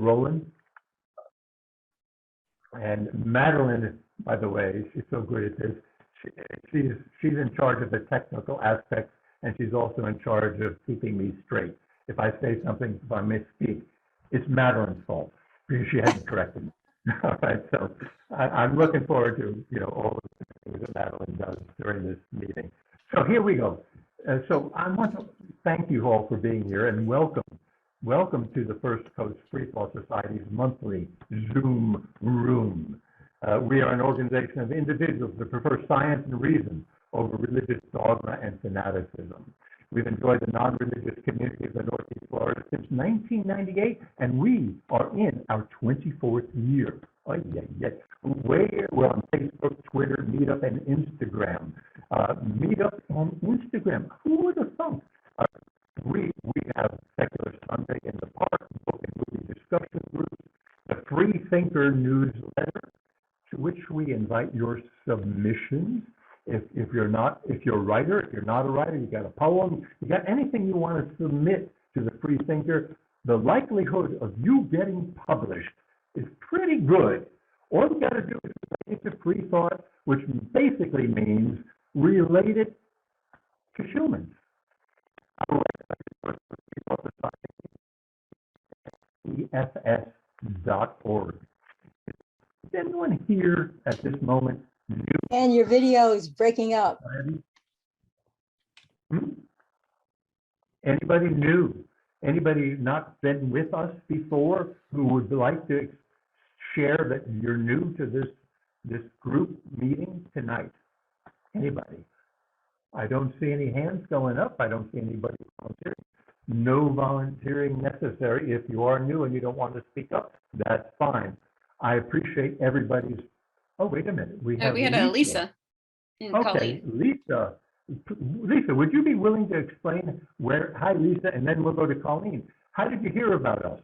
Roland. And Madeline, by the way, she's so good at this. She's in charge of the technical aspects, and she's also in charge of keeping me straight. If I say something, if I misspeak, it's Madeline's fault because she hasn't corrected me. All right, so I'm looking forward to all of the things that Madeline does during this meeting. So here we go. So I want to thank you all for being here and welcome to the First Coast Free Thought Society's monthly Zoom room. We are an organization of individuals that prefer science and reason over religious dogma and fanaticism. We've enjoyed the non-religious community of the Northeast Florida since 1998, and we are in our 24th year. Oh, yeah. We're on Facebook, Twitter, Meetup, and Instagram. Meetup and Instagram. Who would have thunk? We have Secular Sunday in the Park, book and movie discussion groups, the Free Thinker newsletter, to which we invite your submissions. If you're a writer, if you're not a writer, you got a poem, you got anything you want to submit to the Free Thinker, the likelihood of you getting published is pretty good. All you got to do is relate it to free thought, which basically means related to humans. Our website is EFS.org. Is anyone here at this moment new? And your video is breaking up. Anybody new? Anybody not been with us before who would like to share that you're new to this group meeting tonight? Anybody? I don't see any hands going up. I don't see anybody volunteering. No volunteering necessary. If you are new and you don't want to speak up, that's fine. I appreciate everybody's. Oh, wait a minute. We had a Lisa. Okay, Lisa. Lisa, would you be willing to explain hi, Lisa, and then we'll go to Colleen. How did you hear about us?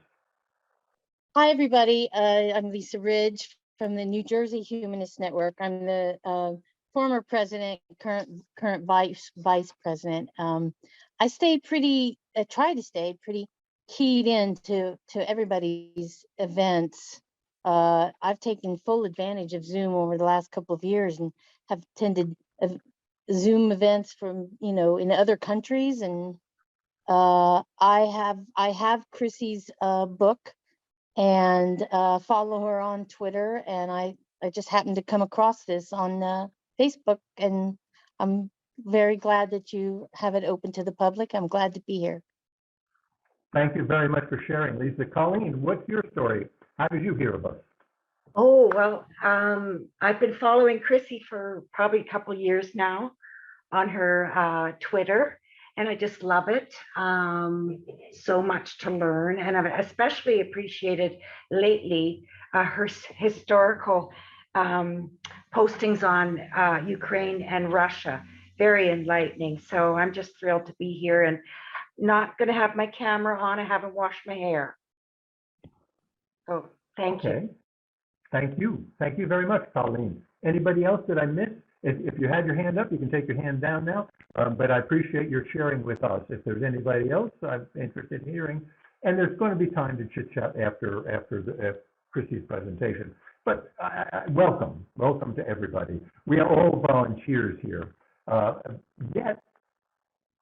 Hi, everybody. I'm Lisa Ridge from the New Jersey Humanist Network. I'm the former president, current vice president. I tried to stay pretty keyed in to everybody's events. I've taken full advantage of Zoom over the last couple of years and have attended Zoom events from in other countries, and I have Chrissy's book and follow her on Twitter, and I just happened to come across this on Facebook, and I'm very glad that you have it open to the public. I'm glad to be here. Thank you very much for sharing, Lisa. Colleen, what's your story? How did you hear of us? Oh, well, I've been following Chrissy for probably a couple of years now on her Twitter, and I just love it. So much to learn, and I've especially appreciated lately her historical postings on Ukraine and Russia. Very enlightening. So I'm just thrilled to be here, and not going to have my camera on. I haven't washed my hair. So thank you. Thank you. Thank you very much, Colleen. Anybody else that I missed? If you had your hand up, you can take your hand down now. But I appreciate your sharing with us. If there's anybody else I'm interested in hearing, and there's going to be time to chit chat after Chrissy's presentation. But welcome to everybody. We are all volunteers here. Yet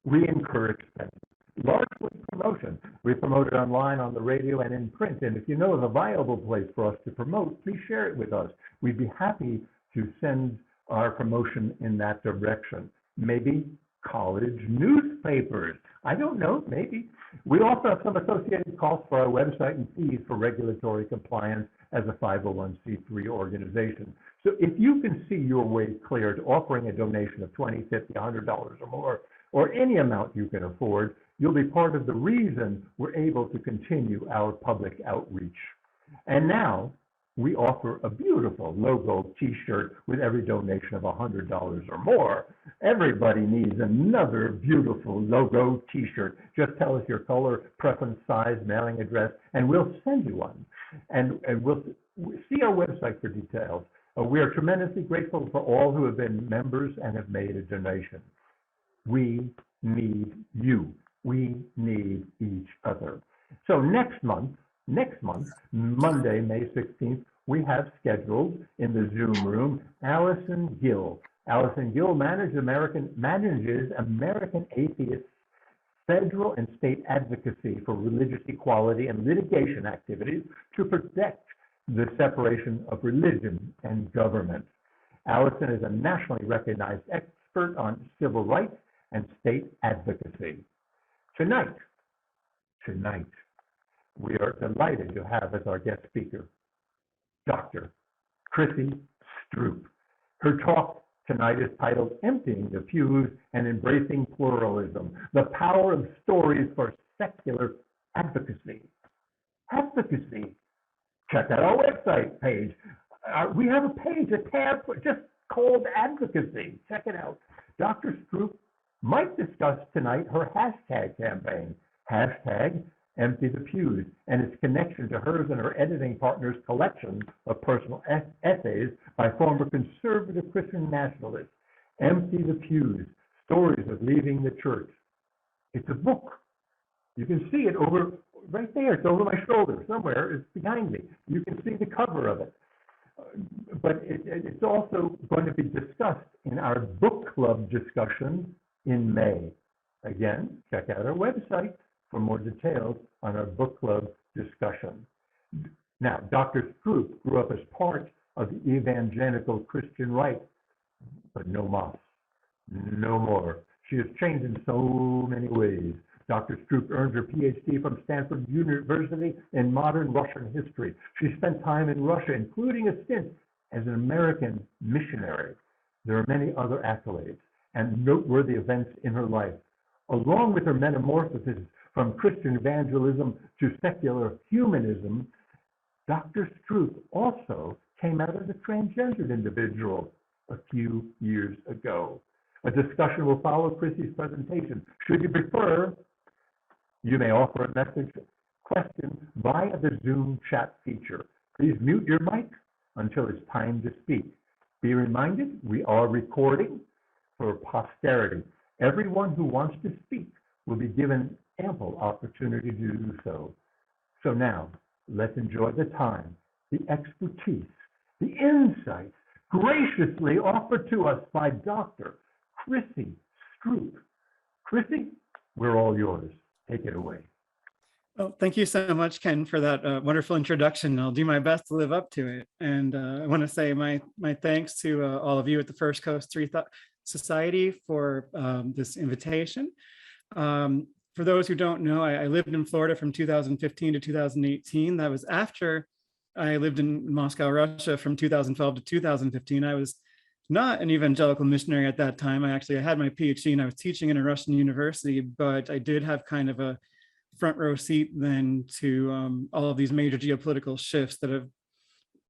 we incur expenses, largely promotion. We promote it online, on the radio, and in print. And if you know of a viable place for us to promote, please share it with us. We'd be happy to send our promotion in that direction. Maybe college newspapers. I don't know, maybe. We also have some associated costs for our website and fees for regulatory compliance as a 501c3 organization. So if you can see your way clear to offering a donation of $20, $50, $100 or more, or any amount you can afford, you'll be part of the reason we're able to continue our public outreach. And now we offer a beautiful logo t-shirt with every donation of $100 or more. Everybody needs another beautiful logo t-shirt. Just tell us your color, preference, size, mailing address, and we'll send you one. And we'll see our website for details. We are tremendously grateful for all who have been members and have made a donation. We need you. We need each other. So next month, Next month, Monday, May 16th, we have scheduled in the Zoom room Allison Gill. Allison Gill manages American atheists federal and state advocacy for religious equality and litigation activities to protect the separation of religion and government. Allison is a nationally recognized expert on civil rights and state advocacy. Tonight, we are delighted to have as our guest speaker, Dr. Chrissy Stroop. Her talk tonight is titled Emptying the Pews and Embracing Pluralism, the Power of Stories for Secular Advocacy. Advocacy. Check out our website page. We have a page, a tab just called Advocacy. Check it out. Dr. Stroop might discuss tonight her hashtag campaign, hashtag Empty the Pews, and its connection to hers and her editing partner's collection of personal essays by former conservative Christian nationalists. Empty the Pews, Stories of Leaving the Church. It's a book. You can see it over right there. It's over my shoulder somewhere. It's behind me. You can see the cover of it. But it's also going to be discussed in our book club discussion in May. Again, check out our website for more details on our book club discussion. Now, Dr. Stroop grew up as part of the evangelical Christian right, but no mas, no more. She has changed in so many ways. Dr. Stroop earned her PhD from Stanford University in modern Russian history. She spent time in Russia, including a stint as an American missionary. There are many other accolades and noteworthy events in her life. Along with her metamorphosis from Christian evangelism to secular humanism, Dr. Stroop also came out as a transgendered individual a few years ago. A discussion will follow Chrissy's presentation. Should you prefer, you may offer a message question via the Zoom chat feature. Please mute your mic until it's time to speak. Be reminded, we are recording for posterity. Everyone who wants to speak will be given ample opportunity to do so. So now, let's enjoy the time, the expertise, the insights graciously offered to us by Dr. Chrissy Stroop. Chrissy, we're all yours. Take it away. Well, thank you so much, Ken, for that wonderful introduction. I'll do my best to live up to it. And I want to say my thanks to all of you at the First Coast 3 Society for this invitation. For those who don't know, I lived in Florida from 2015 to 2018. That was after I lived in Moscow, Russia from 2012 to 2015. I was not an evangelical missionary at that time. I had my PhD and I was teaching in a Russian university, but I did have kind of a front row seat then to all of these major geopolitical shifts that have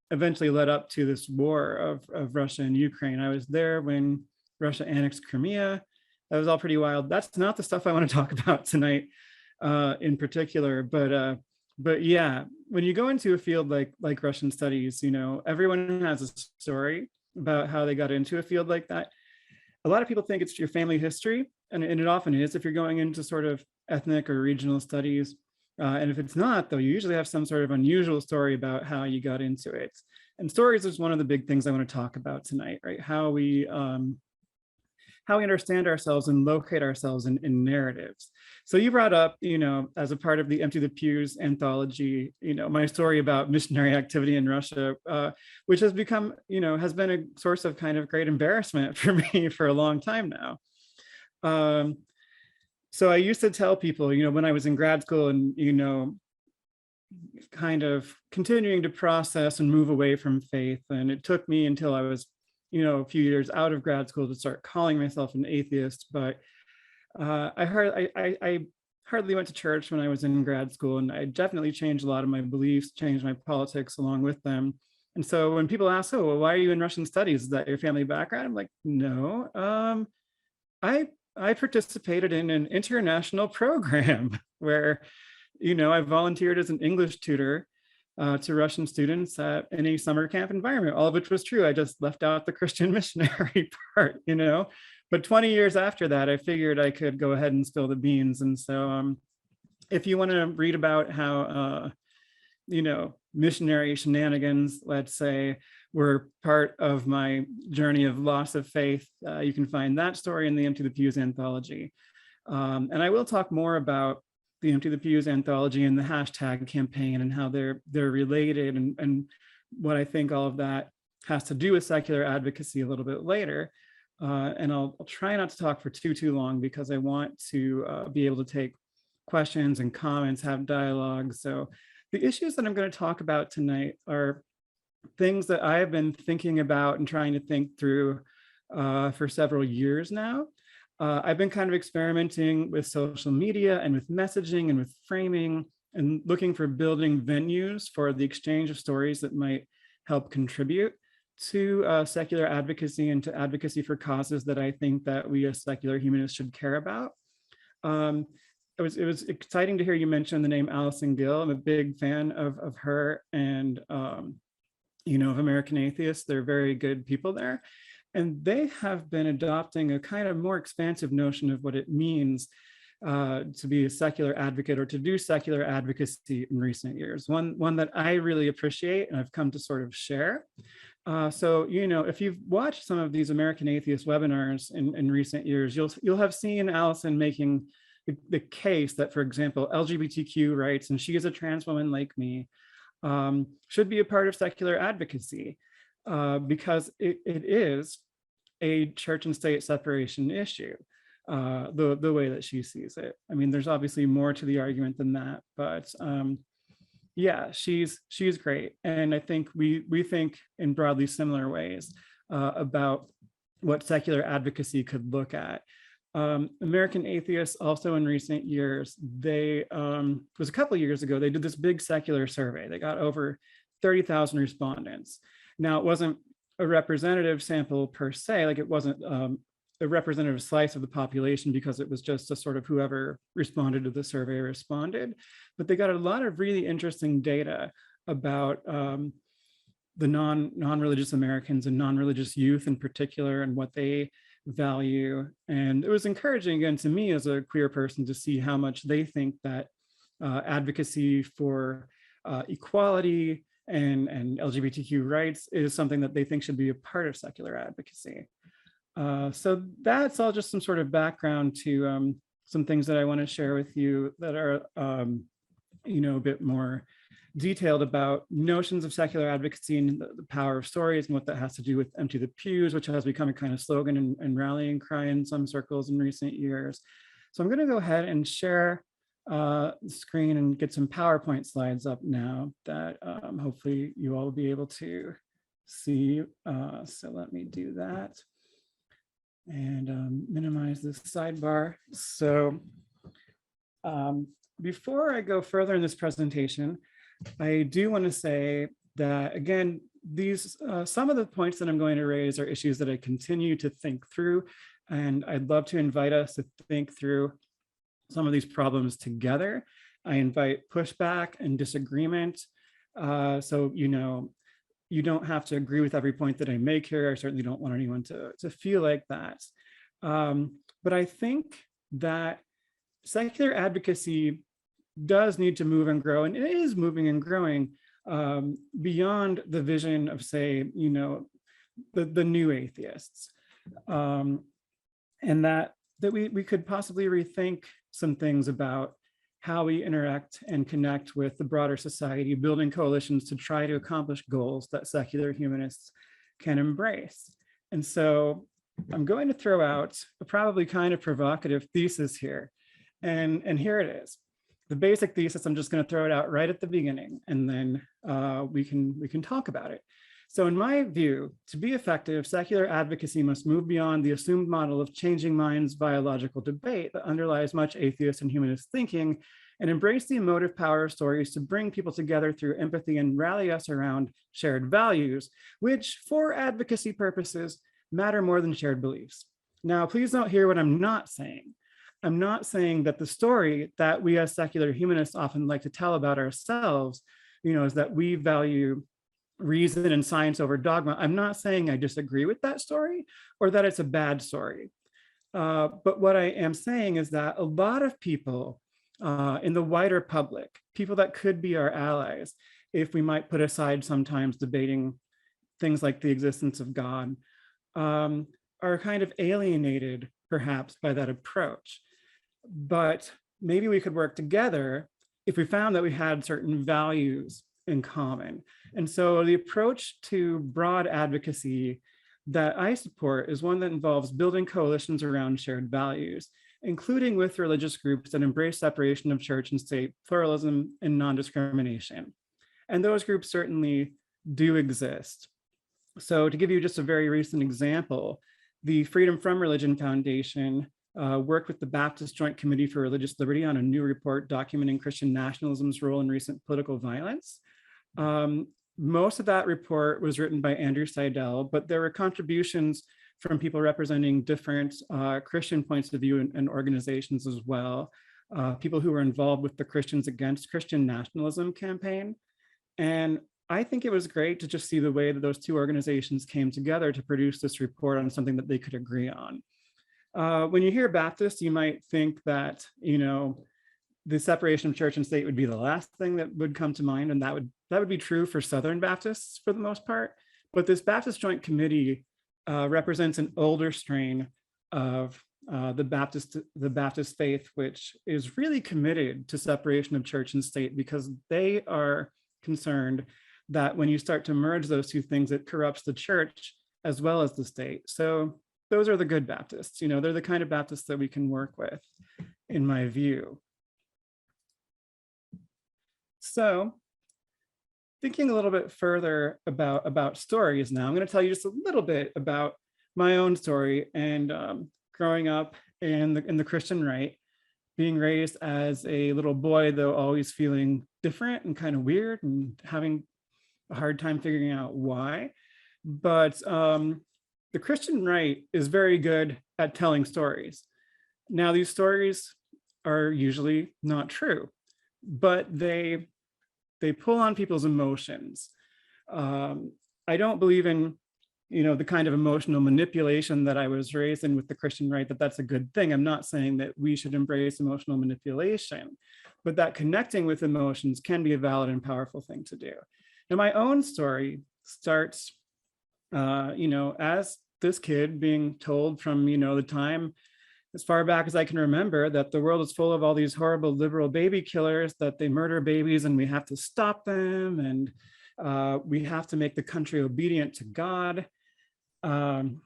eventually led up to this war of Russia and Ukraine. I was there when Russia annexed Crimea. That was all pretty wild. That's not the stuff I want to talk about tonight in particular, but yeah, when you go into a field like Russian studies, you know, everyone has a story about how they got into a field like that. A lot of people think it's your family history, and it often is if you're going into sort of ethnic or regional studies. And if it's not, though, you usually have some sort of unusual story about how you got into it. And stories is one of the big things I want to talk about tonight, right? How we understand ourselves and locate ourselves in narratives. So you brought up, you know, as a part of the Empty the Pews anthology, you know, my story about missionary activity in Russia, which has become, you know, has been a source of kind of great embarrassment for me for a long time now. So I used to tell people, you know, when I was in grad school and, you know, kind of continuing to process and move away from faith. And it took me until I was, you know, a few years out of grad school to start calling myself an atheist. But I hardly went to church when I was in grad school, and I definitely changed a lot of my beliefs, changed my politics along with them. And so when people ask, oh, well, why are you in Russian studies? Is that your family background? I'm like, no, I participated in an international program where, you know, I volunteered as an English tutor to Russian students at any summer camp environment, all of which was true. I just left out the Christian missionary part, you know. But 20 years after that, I figured I could go ahead and spill the beans. And so if you want to read about how missionary shenanigans, let's say, were part of my journey of loss of faith. You can find that story in the Empty the Pews anthology. And I will talk more about the Empty the Pews anthology and the hashtag campaign and how they're related and what I think all of that has to do with secular advocacy a little bit later. And I'll try not to talk for too long because I want to be able to take questions and comments, have dialogue. So the issues that I'm going to talk about tonight are things that I have been thinking about and trying to think through for several years now. I've been kind of experimenting with social media and with messaging and with framing and looking for building venues for the exchange of stories that might help contribute to secular advocacy and to advocacy for causes that I think that we as secular humanists should care about. It was exciting to hear you mention the name Allison Gill. I'm a big fan of her and of American Atheists. They're very good people there. And they have been adopting a kind of more expansive notion of what it means to be a secular advocate or to do secular advocacy in recent years. One that I really appreciate and I've come to sort of share. So, if you've watched some of these American Atheist webinars in recent years, you'll have seen Allison making the case that, for example, LGBTQ rights, and she is a trans woman like me, should be a part of secular advocacy. Because it is a church and state separation issue, the way that she sees it. I mean, there's obviously more to the argument than that, but yeah, she's great. And I think we think in broadly similar ways about what secular advocacy could look at. American Atheists also in recent years, it was a couple of years ago, they did this big secular survey. They got over 30,000 respondents. Now, it wasn't a representative sample per se, like it wasn't a representative slice of the population because it was just a sort of whoever responded to the survey responded, but they got a lot of really interesting data about the non-religious Americans and non-religious youth in particular and what they value. And it was encouraging again to me as a queer person to see how much they think that advocacy for equality and LGBTQ rights is something that they think should be a part of secular advocacy. So that's all just some sort of background to some things that I want to share with you that are, a bit more detailed about notions of secular advocacy and the power of stories and what that has to do with Empty the Pews, which has become a kind of slogan and rallying cry in some circles in recent years. So I'm going to go ahead and share the screen and get some PowerPoint slides up now that hopefully you all will be able to see. So let me do that and minimize this sidebar. So before I go further in this presentation, I do want to say that, again, these some of the points that I'm going to raise are issues that I continue to think through, and I'd love to invite us to think through some of these problems together. I invite pushback and disagreement. So, you don't have to agree with every point that I make here. I certainly don't want anyone to feel like that. But I think that secular advocacy does need to move and grow, and it is moving and growing beyond the vision of, say, the new atheists. And that we could possibly rethink some things about how we interact and connect with the broader society, building coalitions to try to accomplish goals that secular humanists can embrace. And so I'm going to throw out a probably kind of provocative thesis here. And here it is. The basic thesis, I'm just going to throw it out right at the beginning, and then we can talk about it. So in my view, to be effective, secular advocacy must move beyond the assumed model of changing minds via logical debate that underlies much atheist and humanist thinking, and embrace the emotive power of stories to bring people together through empathy and rally us around shared values, which for advocacy purposes matter more than shared beliefs. Now, please don't hear what I'm not saying. I'm not saying that the story that we as secular humanists often like to tell about ourselves, is that we value reason and science over dogma. I'm not saying I disagree with that story or that it's a bad story. But what I am saying is that a lot of people in the wider public, people that could be our allies, if we might put aside sometimes debating things like the existence of God, are kind of alienated perhaps by that approach. But maybe we could work together if we found that we had certain values in common. And so the approach to broad advocacy that I support is one that involves building coalitions around shared values, including with religious groups that embrace separation of church and state, pluralism, and non-discrimination. And those groups certainly do exist. So to give you just a very recent example, the Freedom from Religion Foundation worked with the Baptist Joint Committee for Religious Liberty on a new report documenting Christian nationalism's role in recent political violence. Most of that report was written by Andrew Seidel, but there were contributions from people representing different Christian points of view and organizations as well, people who were involved with the Christians Against Christian Nationalism campaign. And I think it was great to just see the way that those two organizations came together to produce this report on something that they could agree on. When you hear Baptist, you might think that, the separation of church and state would be the last thing that would come to mind, and that would be true for Southern Baptists for the most part. But this Baptist Joint Committee represents an older strain of the Baptist faith, which is really committed to separation of church and state, because they are concerned that when you start to merge those two things, it corrupts the church as well as the state. So those are the good Baptists. They're the kind of Baptists that we can work with, in my view. So thinking a little bit further about stories now, I'm going to tell you just a little bit about my own story and growing up in the Christian right, being raised as a little boy, though always feeling different and kind of weird and having a hard time figuring out why. But the Christian right is very good at telling stories. Now, these stories are usually not true, but they pull on people's emotions. I don't believe in, the kind of emotional manipulation that I was raised in with the Christian right, that's a good thing. I'm not saying that we should embrace emotional manipulation, but that connecting with emotions can be a valid and powerful thing to do. Now, my own story starts, as this kid being told from, the time as far back as I can remember, that the world is full of all these horrible liberal baby killers, that they murder babies and we have to stop them, and we have to make the country obedient to God. And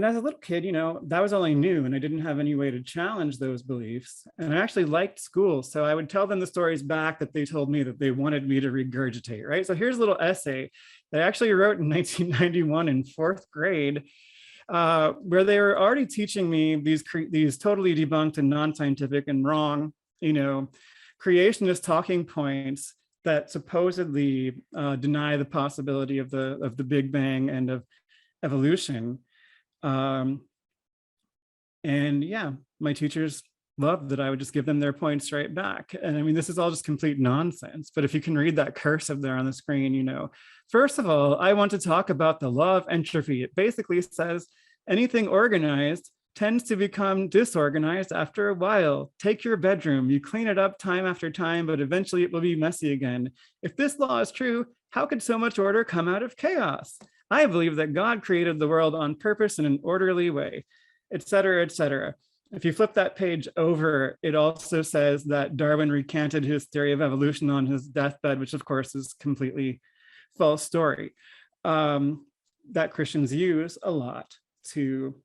as a little kid, that was all I knew, and I didn't have any way to challenge those beliefs. And I actually liked school, so I would tell them the stories back that they told me that they wanted me to regurgitate, right? So here's a little essay that I actually wrote in 1991 in 4th grade, where they were already teaching me these totally debunked and non-scientific and wrong, creationist talking points that supposedly deny the possibility of the Big Bang and of evolution. And yeah, my teachers loved that I would just give them their points right back. And I mean, this is all just complete nonsense, but if you can read that cursive there on the screen, first of all, I want to talk about the law of entropy. It basically says anything organized tends to become disorganized after a while. Take your bedroom, you clean it up time after time, but eventually it will be messy again. If this law is true, how could so much order come out of chaos? I believe that God created the world on purpose in an orderly way, etc., etc. If you flip that page over, it also says that Darwin recanted his theory of evolution on his deathbed, which of course is completely false story, that Christians use a lot to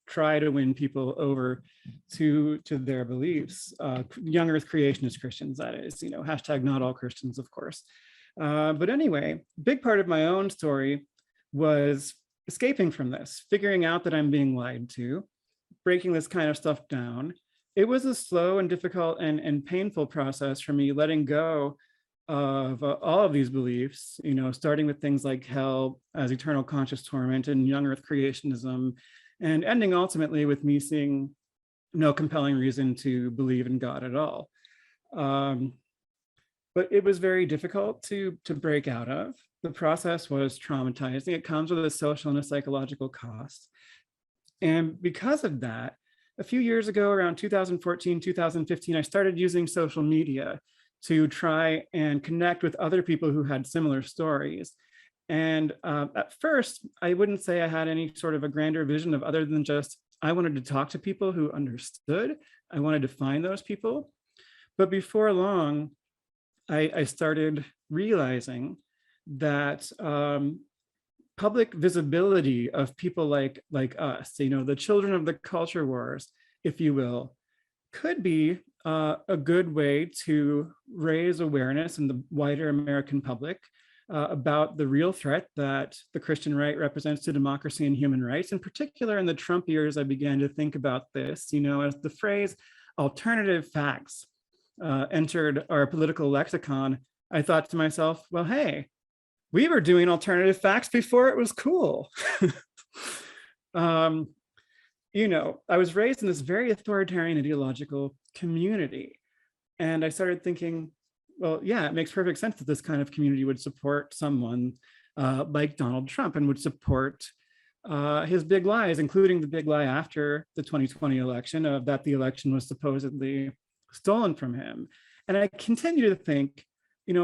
try to win people over to their beliefs. Young Earth creationist Christians, that is, hashtag not all Christians, of course. But anyway, big part of my own story was escaping from this, figuring out that I'm being lied to, breaking this kind of stuff down. It was a slow and difficult and painful process for me, letting go of all of these beliefs, starting with things like hell as eternal conscious torment and young earth creationism, and ending ultimately with me seeing no compelling reason to believe in God at all. But it was very difficult to break out of. The process was traumatizing. It comes with a social and a psychological cost. And because of that, a few years ago, around 2014, 2015, I started using social media to try and connect with other people who had similar stories. And at first, I wouldn't say I had any sort of a grander vision of other than just, I wanted to talk to people who understood. I wanted to find those people. But before long, I started realizing that public visibility of people like us, the children of the culture wars, if you will, could be a good way to raise awareness in the wider American public about the real threat that the Christian right represents to democracy and human rights. In particular, in the Trump years, I began to think about this, as the phrase alternative facts entered our political lexicon. I thought to myself, well, hey, we were doing alternative facts before it was cool. I was raised in this very authoritarian ideological community. And I started thinking, well, yeah, it makes perfect sense that this kind of community would support someone like Donald Trump and would support his big lies, including the big lie after the 2020 election of that the election was supposedly stolen from him. And I continue to think,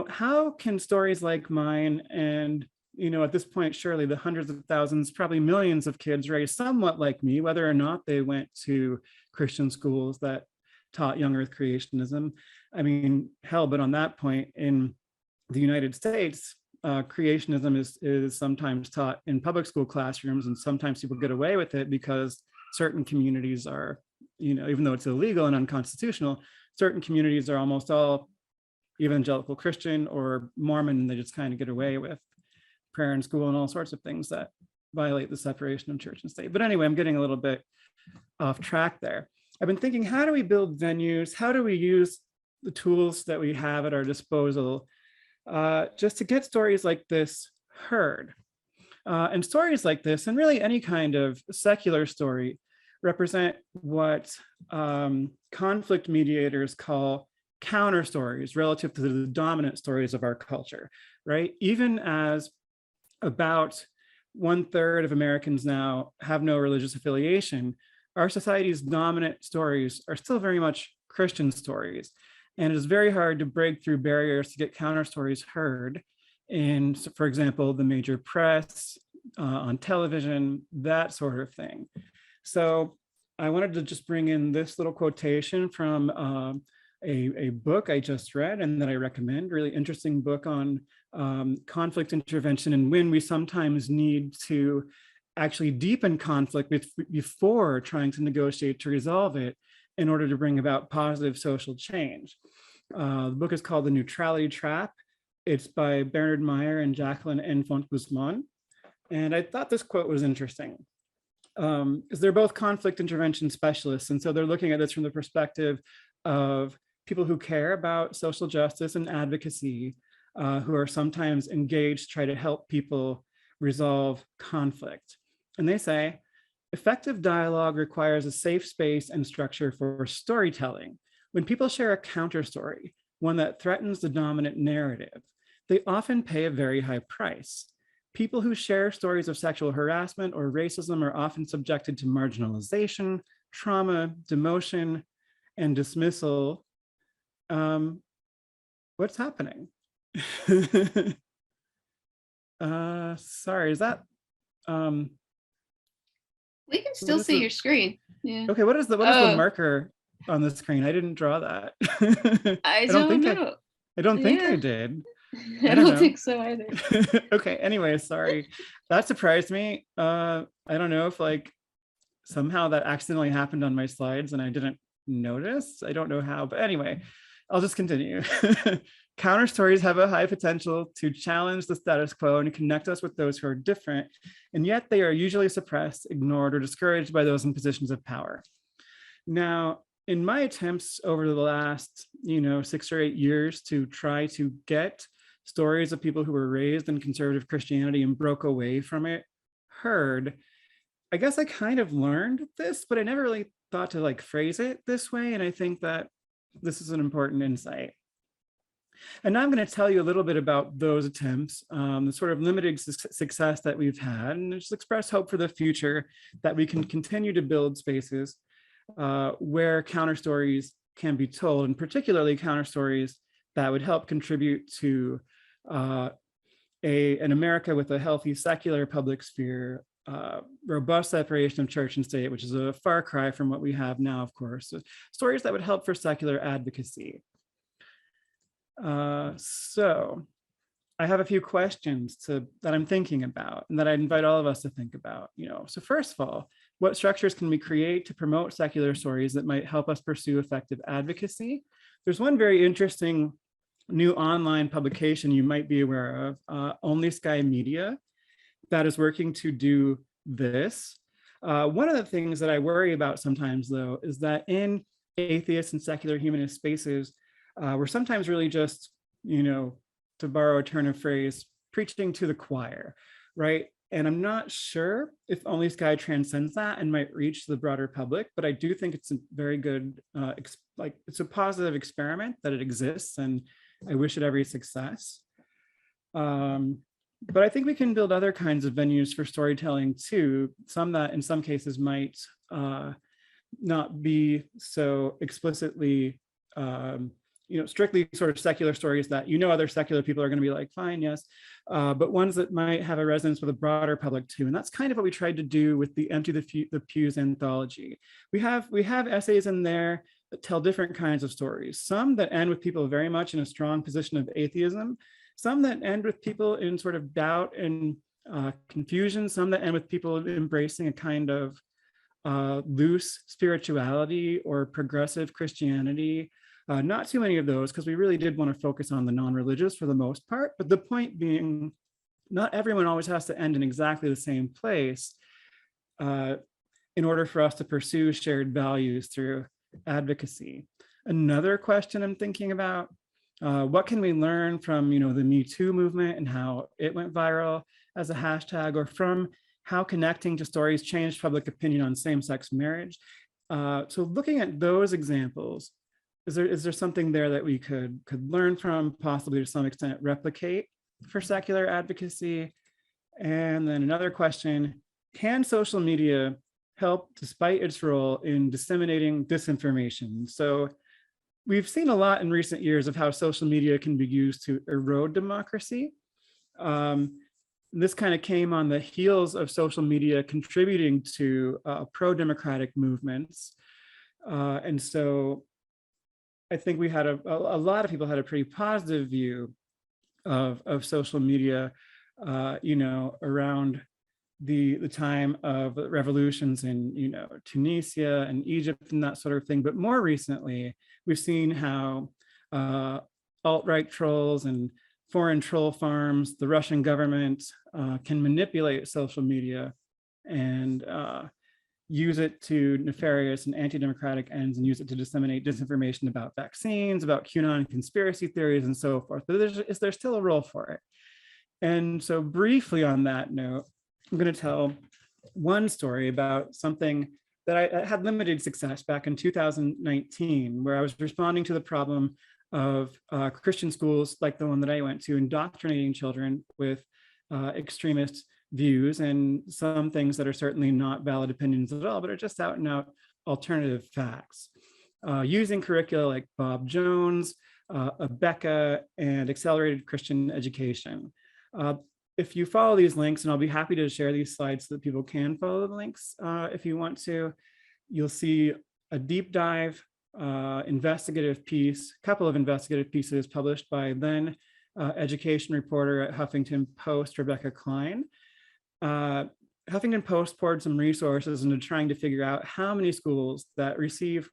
how can stories like mine and, at this point, surely the hundreds of thousands, probably millions of kids raised somewhat like me, whether or not they went to Christian schools that taught young earth creationism. I mean, hell, but on that point in the United States, creationism is sometimes taught in public school classrooms, and sometimes people get away with it because certain communities are, even though it's illegal and unconstitutional, certain communities are almost all evangelical Christian or Mormon, and they just kind of get away with prayer in school and all sorts of things that violate the separation of church and state. But anyway, I'm getting a little bit off track there. I've been thinking, how do we build venues? How do we use the tools that we have at our disposal just to get stories like this heard? And stories like this, and really any kind of secular story, represent what conflict mediators call counter stories relative to the dominant stories of our culture, right? Even as about 1/3 of Americans now have no religious affiliation, our society's dominant stories are still very much Christian stories. And it is very hard to break through barriers to get counter stories heard in, for example, the major press, on television, that sort of thing. So I wanted to just bring in this little quotation from a book I just read and that I recommend, really interesting book on conflict intervention and when we sometimes need to actually deepen conflict before trying to negotiate to resolve it in order to bring about positive social change. The book is called The Neutrality Trap. It's by Bernard Meyer and Jacqueline N. Font Guzman. And I thought this quote was interesting because they're both conflict intervention specialists. And so they're looking at this from the perspective of people who care about social justice and advocacy, who are sometimes engaged to try to help people resolve conflict. And they say, effective dialogue requires a safe space and structure for storytelling. When people share a counter story, one that threatens the dominant narrative, they often pay a very high price. People who share stories of sexual harassment or racism are often subjected to marginalization, trauma, demotion, and dismissal. What's happening? Sorry, is that we can still see your screen. Yeah. Okay, what is the marker on the screen? I didn't draw that. I don't know. I don't think I did. I don't think so either. Okay, anyway, sorry. That surprised me. I don't know if somehow that accidentally happened on my slides and I didn't notice. I don't know how, but anyway, I'll just continue. Counter stories have a high potential to challenge the status quo and connect us with those who are different, and yet they are usually suppressed, ignored, or discouraged by those in positions of power. Now, in my attempts over the last, 6 or 8 years to try to get stories of people who were raised in conservative Christianity and broke away from it heard, I guess I kind of learned this, but I never really thought to phrase it this way. And I think that this is an important insight. And now I'm going to tell you a little bit about those attempts, the sort of limited success that we've had, and just express hope for the future that we can continue to build spaces where counter stories can be told, and particularly counter stories that would help contribute to an America with a healthy secular public sphere, robust separation of church and state, which is a far cry from what we have now, of course. So stories that would help for secular advocacy. So I have a few questions that I'm thinking about and that I invite all of us to think about. So first of all, what structures can we create to promote secular stories that might help us pursue effective advocacy? There's one very interesting new online publication you might be aware of, Only Sky Media, that is working to do this. One of the things that I worry about sometimes, though, is that in atheist and secular humanist spaces, we're sometimes really just, to borrow a turn of phrase, preaching to the choir, right? And I'm not sure if Only Sky transcends that and might reach the broader public, but I do think it's a very good, it's a positive experiment that it exists, and I wish it every success. But I think we can build other kinds of venues for storytelling too, some that in some cases might not be so explicitly strictly sort of secular stories that other secular people are going to be like, fine, yes, but ones that might have a resonance with a broader public too. And that's kind of what we tried to do with the Empty the Pews anthology. We have essays in there that tell different kinds of stories, some that end with people very much in a strong position of atheism, some that end with people in sort of doubt and confusion, some that end with people embracing a kind of loose spirituality or progressive Christianity. Not too many of those, because we really did want to focus on the non-religious for the most part. But the point being, not everyone always has to end in exactly the same place in order for us to pursue shared values through advocacy. Another question I'm thinking about, what can we learn from the Me Too movement and how it went viral as a hashtag, or from how connecting to stories changed public opinion on same-sex marriage? So looking at those examples, is there something there that we could learn from, possibly to some extent replicate for secular advocacy? And then another question, can social media help despite its role in disseminating disinformation? So we've seen a lot in recent years of how social media can be used to erode democracy. This kind of came on the heels of social media contributing to pro-democratic movements. And so I think we had a lot of people had a pretty positive view of social media, around the time of revolutions in, Tunisia and Egypt and that sort of thing. But more recently, we've seen how alt-right trolls and foreign troll farms, the Russian government can manipulate social media and use it to nefarious and anti-democratic ends, and use it to disseminate disinformation about vaccines, about QAnon conspiracy theories, and so forth. But is there still a role for it? And so briefly on that note, I'm going to tell one story about something that I had limited success back in 2019, where I was responding to the problem of Christian schools like the one that I went to, indoctrinating children with extremist views and some things that are certainly not valid opinions at all, but are just out and out alternative facts. Using curricula like Bob Jones, Abeka, and accelerated Christian education. If you follow these links, and I'll be happy to share these slides so that people can follow the links if you want to, you'll see a deep dive investigative piece, a couple of investigative pieces published by then education reporter at Huffington Post, Rebecca Klein. Huffington Post poured some resources into trying to figure out how many schools that receive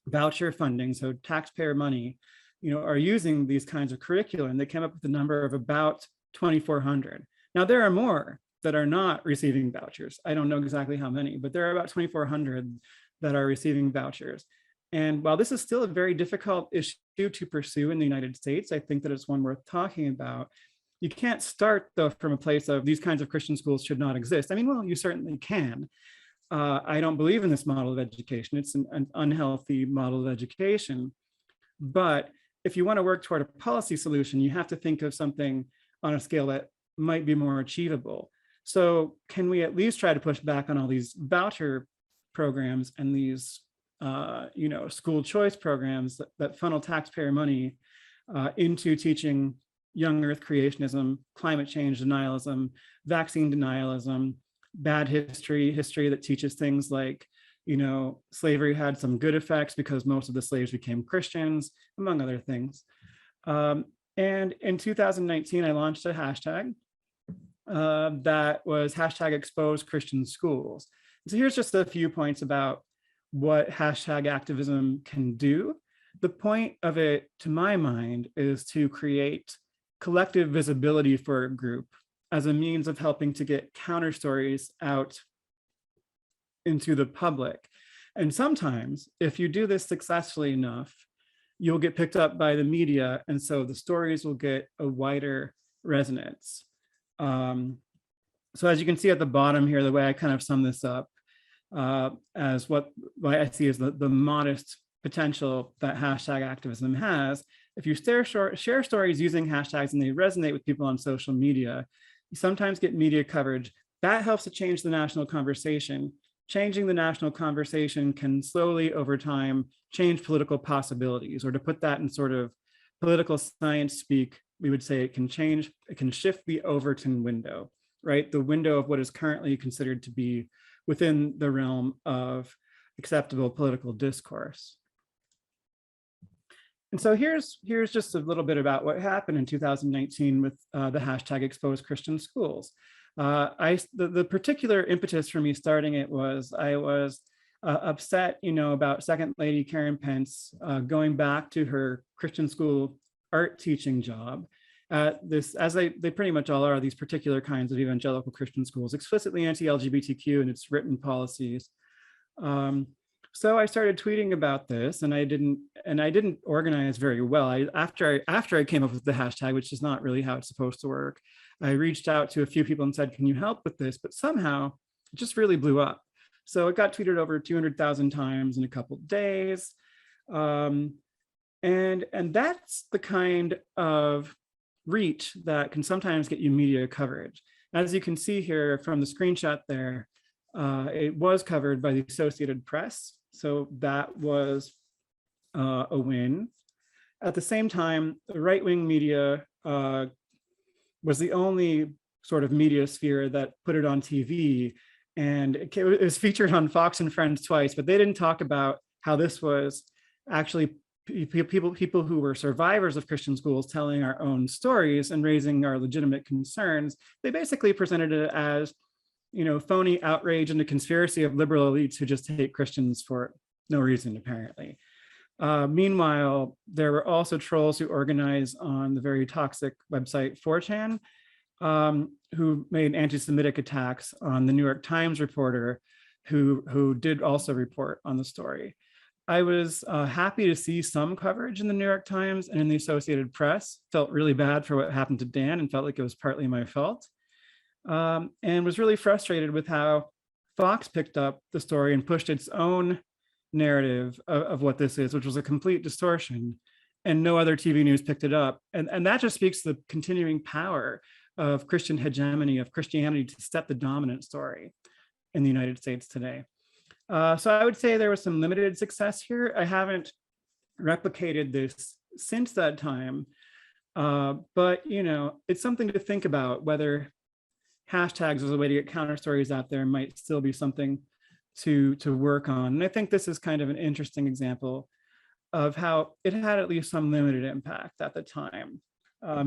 voucher funding, so taxpayer money, are using these kinds of curricula, and they came up with a number of about 2,400. Now, there are more that are not receiving vouchers. I don't know exactly how many, but there are about 2,400 that are receiving vouchers. And while this is still a very difficult issue to pursue in the United States, I think that it's one worth talking about. You can't start, though, from a place of these kinds of Christian schools should not exist. I mean, well, you certainly can. I don't believe in this model of education. It's an unhealthy model of education. But if you want to work toward a policy solution, you have to think of something on a scale that might be more achievable. So can we at least try to push back on all these voucher programs and these school choice programs that funnel taxpayer money into teaching young earth creationism, climate change denialism, vaccine denialism, bad history that teaches things like, slavery had some good effects because most of the slaves became Christians, among other things. And in 2019, I launched a hashtag that was hashtag expose Christian schools. So here's just a few points about what hashtag activism can do. The point of it, to my mind, is to create collective visibility for a group as a means of helping to get counter stories out into the public. And sometimes, if you do this successfully enough, you'll get picked up by the media, and so the stories will get a wider resonance. So as you can see at the bottom here, the way I kind of sum this up as what I see as the modest potential that hashtag activism has. If you share stories using hashtags and they resonate with people on social media, you sometimes get media coverage. That helps to change the national conversation. Changing the national conversation can slowly, over time, change political possibilities, or to put that in sort of political science speak, we would say it can shift the Overton window, right? The window of what is currently considered to be within the realm of acceptable political discourse. And so here's just a little bit about what happened in 2019 with the hashtag expose Christian schools. The particular impetus for me starting it was I was upset, about Second Lady Karen Pence going back to her Christian school art teaching job at this, as they pretty much all are, these particular kinds of evangelical Christian schools, explicitly anti-LGBTQ in its written policies. So I started tweeting about this, and I didn't organize very well. After I came up with the hashtag, which is not really how it's supposed to work, I reached out to a few people and said, can you help with this? But somehow it just really blew up. So it got tweeted over 200,000 times in a couple of days. And that's the kind of reach that can sometimes get you media coverage. As you can see here from the screenshot there, it was covered by the Associated Press. So that was a win. At the same time, the right-wing media was the only sort of media sphere that put it on TV. And it was featured on Fox and Friends twice, but they didn't talk about how this was actually people who were survivors of Christian schools telling our own stories and raising our legitimate concerns. They basically presented it as, phony outrage and a conspiracy of liberal elites who just hate Christians for no reason, apparently. Meanwhile, there were also trolls who organized on the very toxic website 4chan, who made anti-Semitic attacks on the New York Times reporter who did also report on the story. I was happy to see some coverage in the New York Times and in the Associated Press. Felt really bad for what happened to Dan and felt like it was partly my fault. And was really frustrated with how Fox picked up the story and pushed its own narrative of what this is, which was a complete distortion, and no other TV news picked it up. And that just speaks to the continuing power of Christian hegemony, of Christianity to set the dominant story in the United States today. So I would say there was some limited success here. I haven't replicated this since that time, but it's something to think about, whether hashtags as a way to get counter stories out there might still be something to work on. And I think this is kind of an interesting example of how it had at least some limited impact at the time.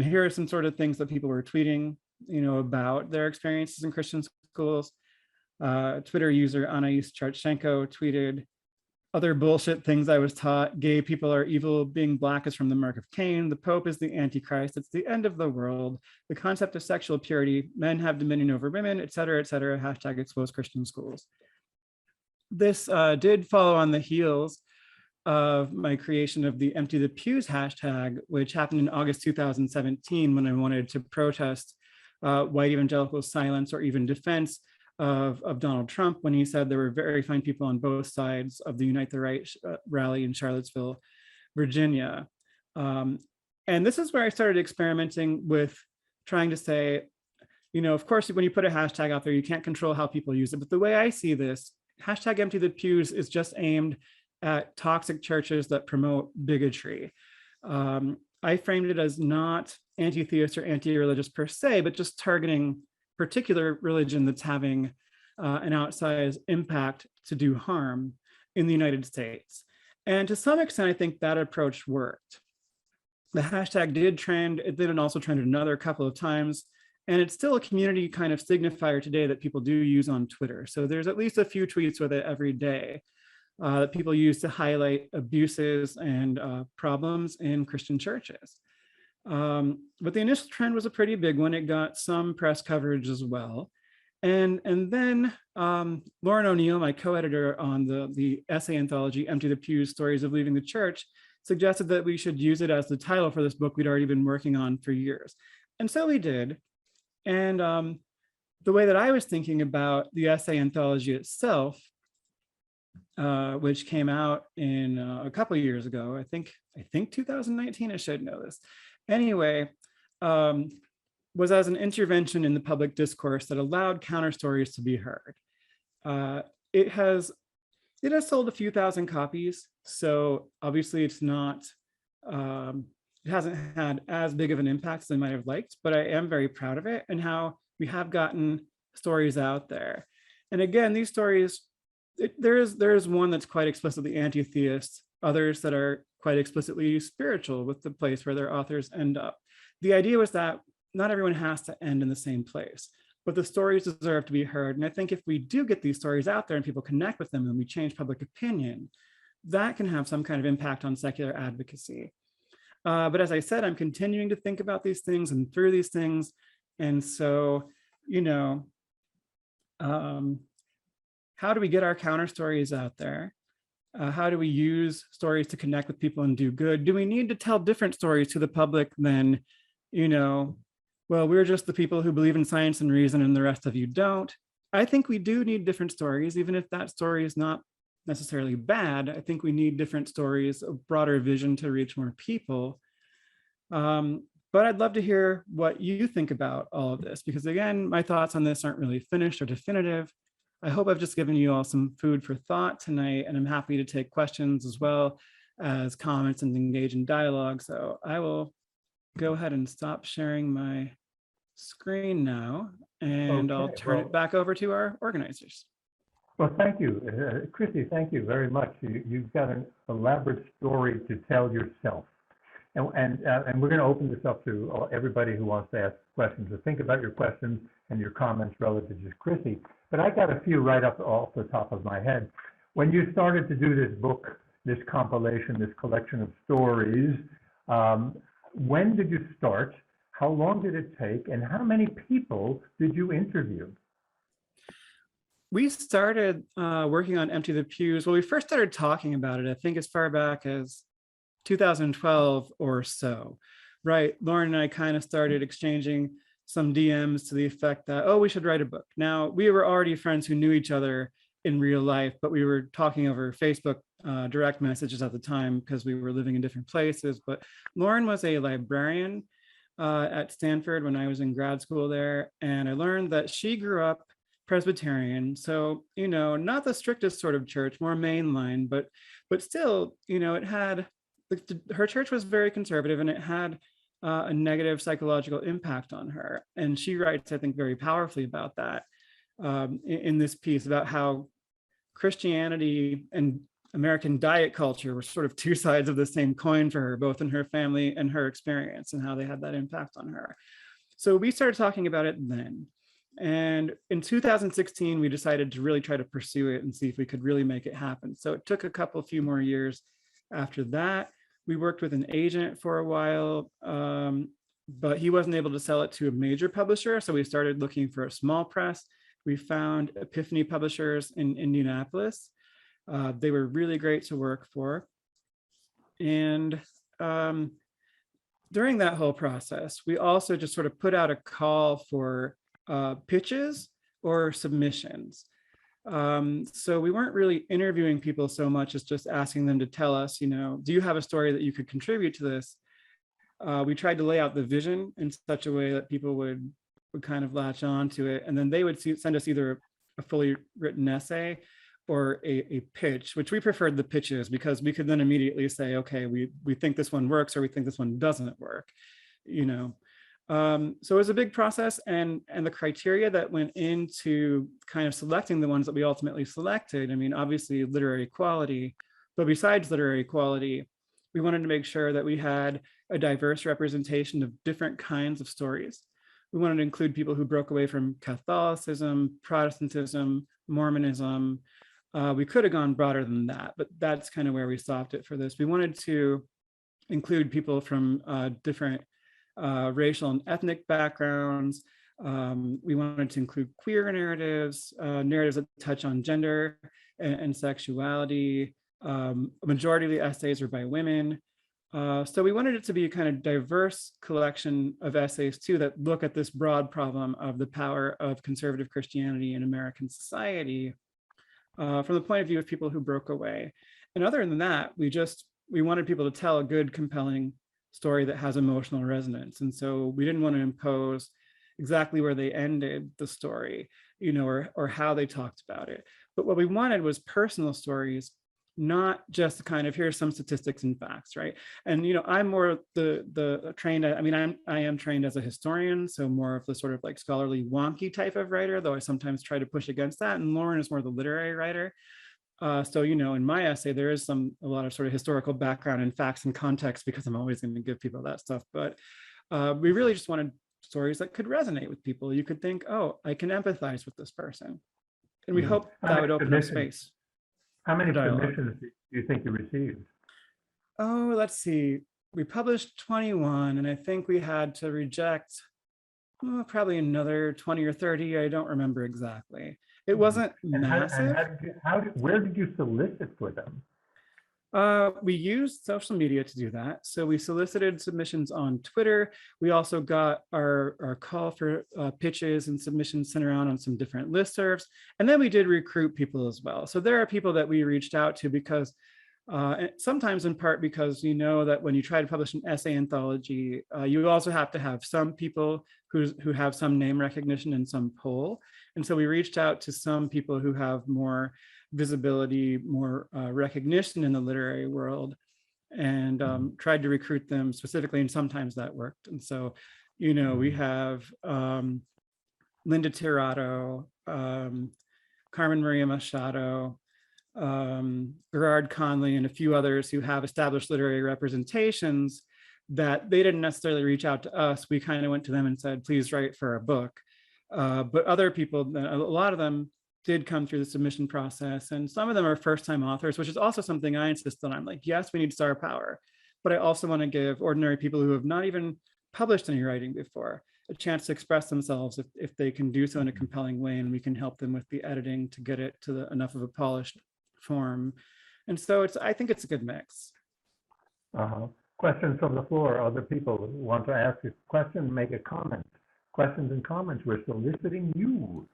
Here are some sort of things that people were tweeting, about their experiences in Christian schools. Twitter user Anais Charchenko tweeted, "Other bullshit things I was taught. Gay people are evil. Being black is from the mark of Cain. The Pope is the Antichrist. It's the end of the world. The concept of sexual purity. Men have dominion over women, etc., etc. Hashtag expose Christian schools." This did follow on the heels of my creation of the Empty the Pews hashtag, which happened in August 2017 when I wanted to protest white evangelical silence or even defense of Donald Trump when he said there were very fine people on both sides of the Unite the Right rally in Charlottesville, Virginia. And this is where I started experimenting with trying to say, of course, when you put a hashtag out there, you can't control how people use it. But the way I see this, hashtag Empty the Pews is just aimed at toxic churches that promote bigotry. I framed it as not anti-theist or anti-religious per se, but just targeting particular religion that's having an outsized impact to do harm in the United States. And to some extent, I think that approach worked. The hashtag did trend. It did also trended another couple of times. And it's still a community kind of signifier today that people do use on Twitter. So there's at least a few tweets with it every day that people use to highlight abuses and problems in Christian churches. But the initial trend was a pretty big one. It got some press coverage as well. And then Lauren O'Neill, my co-editor on the essay anthology, Empty the Pews, Stories of Leaving the Church, suggested that we should use it as the title for this book we'd already been working on for years. And so we did. And the way that I was thinking about the essay anthology itself, which came out in a couple of years ago, I think 2019, I should know this. Anyway, was as an intervention in the public discourse that allowed counter stories to be heard. It has sold a few thousand copies, so obviously it's not, it hasn't had as big of an impact as I might have liked, but I am very proud of it and how we have gotten stories out there. And again, these stories, there is one that's quite explicitly anti-theist, others that are quite explicitly spiritual with the place where their authors end up. The idea was that not everyone has to end in the same place, but the stories deserve to be heard. And I think if we do get these stories out there and people connect with them and we change public opinion, that can have some kind of impact on secular advocacy. But as I said, I'm continuing to think about these things and through these things. And so, how do we get our counter stories out there? How do we use stories to connect with people and do good? Do we need to tell different stories to the public than, well, we're just the people who believe in science and reason and the rest of you don't? I think we do need different stories, even if that story is not necessarily bad. I think we need different stories, a broader vision to reach more people. But I'd love to hear what you think about all of this, because again, my thoughts on this aren't really finished or definitive. I hope I've just given you all some food for thought tonight, and I'm happy to take questions as well as comments and engage in dialogue. So I will go ahead and stop sharing my screen now, and I'll turn it back over to our organizers. Well, thank you. Chrissy, thank you very much. You've got an elaborate story to tell yourself. And we're going to open this up to everybody who wants to ask questions. So think about your questions and your comments relative to Chrissy. But I got a few right up off the top of my head. When you started to do this book, this compilation, this collection of stories, when did you start? How long did it take? And how many people did you interview? We started working on Empty the Pews. Well, we first started talking about it, I think as far back as 2012 or so, right? Lauren and I kind of started exchanging some DMs to the effect that, oh, we should write a book. Now, we were already friends who knew each other in real life, but we were talking over Facebook direct messages at the time because we were living in different places. But Lauren was a librarian at Stanford when I was in grad school there. And I learned that she grew up Presbyterian. So, not the strictest sort of church, more mainline, but still, it had, her church was very conservative and it had a negative psychological impact on her. And she writes, I think, very powerfully about that in this piece about how Christianity and American diet culture were sort of two sides of the same coin for her, both in her family and her experience, and how they had that impact on her. So we started talking about it then. And in 2016, we decided to really try to pursue it and see if we could really make it happen. So it took a few more years after that. We worked with an agent for a while, but he wasn't able to sell it to a major publisher. So we started looking for a small press. We found Epiphany Publishers in Indianapolis. They were really great to work for. And during that whole process, we also just sort of put out a call for pitches or submissions. So we weren't really interviewing people so much as just asking them to tell us, do you have a story that you could contribute to this? We tried to lay out the vision in such a way that people would kind of latch on to it. And then they would send us either a fully written essay or a pitch, which we preferred the pitches because we could then immediately say, okay, we think this one works or we think this one doesn't work, you know. So it was a big process, and the criteria that went into kind of selecting the ones that we ultimately selected, I mean, obviously literary quality, but besides literary quality, we wanted to make sure that we had a diverse representation of different kinds of stories. We wanted to include people who broke away from Catholicism, Protestantism, Mormonism. We could have gone broader than that, but that's kind of where we stopped it for this. We wanted to include people from different racial and ethnic backgrounds. We wanted to include queer narratives, narratives that touch on gender and sexuality. A majority of the essays were by women. So we wanted it to be a kind of diverse collection of essays too that look at this broad problem of the power of conservative Christianity in American society from the point of view of people who broke away. And other than that, we wanted people to tell a good, compelling story that has emotional resonance. And so we didn't want to impose exactly where they ended the story, you know, or how they talked about it. But what we wanted was personal stories, not just kind of here's some statistics and facts, right? And you know, I'm more the trained, I mean, I am trained as a historian, so more of the sort of like scholarly wonky type of writer, though I sometimes try to push against that. And Lauren is more the literary writer. So, you know, in my essay, there is a lot of sort of historical background and facts and context because I'm always going to give people that stuff. But we really just wanted stories that could resonate with people. You could think, oh, I can empathize with this person. And we hope that would open up space. How many submissions do you think you received? Oh, let's see. We published 21, and I think we had to reject probably another 20 or 30. I don't remember exactly. It wasn't massive. Where did you solicit for them? We used social media to do that. So we solicited submissions on Twitter. We also got our call for pitches and submissions sent around on some different listservs. And then we did recruit people as well. So there are people that we reached out to because sometimes in part because you know that when you try to publish an essay anthology, you also have to have some people who have some name recognition and some pull. And so we reached out to some people who have more visibility, more recognition in the literary world, and tried to recruit them specifically, and sometimes that worked. And so, you know, we have Linda Tirado, Carmen Maria Machado, Gerard Conley, and a few others who have established literary representations that they didn't necessarily reach out to us. We kind of went to them and said, please write for a book. But other people, a lot of them did come through the submission process, and some of them are first-time authors, which is also something I insist on. I'm like, yes, we need star power, but I also want to give ordinary people who have not even published any writing before a chance to express themselves if they can do so in a compelling way, and we can help them with the editing to get it to enough of a polished form. And so I think it's a good mix. Questions from the floor. Other people who want to ask a question, make a comment. Questions and comments. We're soliciting you.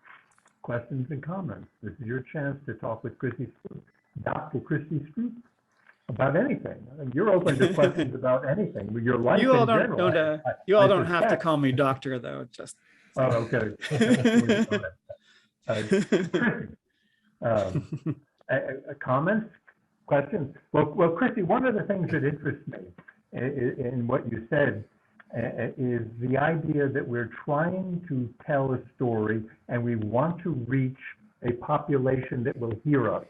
Questions and comments. This is your chance to talk with Chrissy Stroop, Dr. Chrissy Stroop, about anything. You're open to questions about anything. Your life in general. You all don't have to call me doctor, though. Just. Oh, okay. Comments, questions. Well, Chrissy, one of the things that interests me in what you said is the idea that we're trying to tell a story and we want to reach a population that will hear us.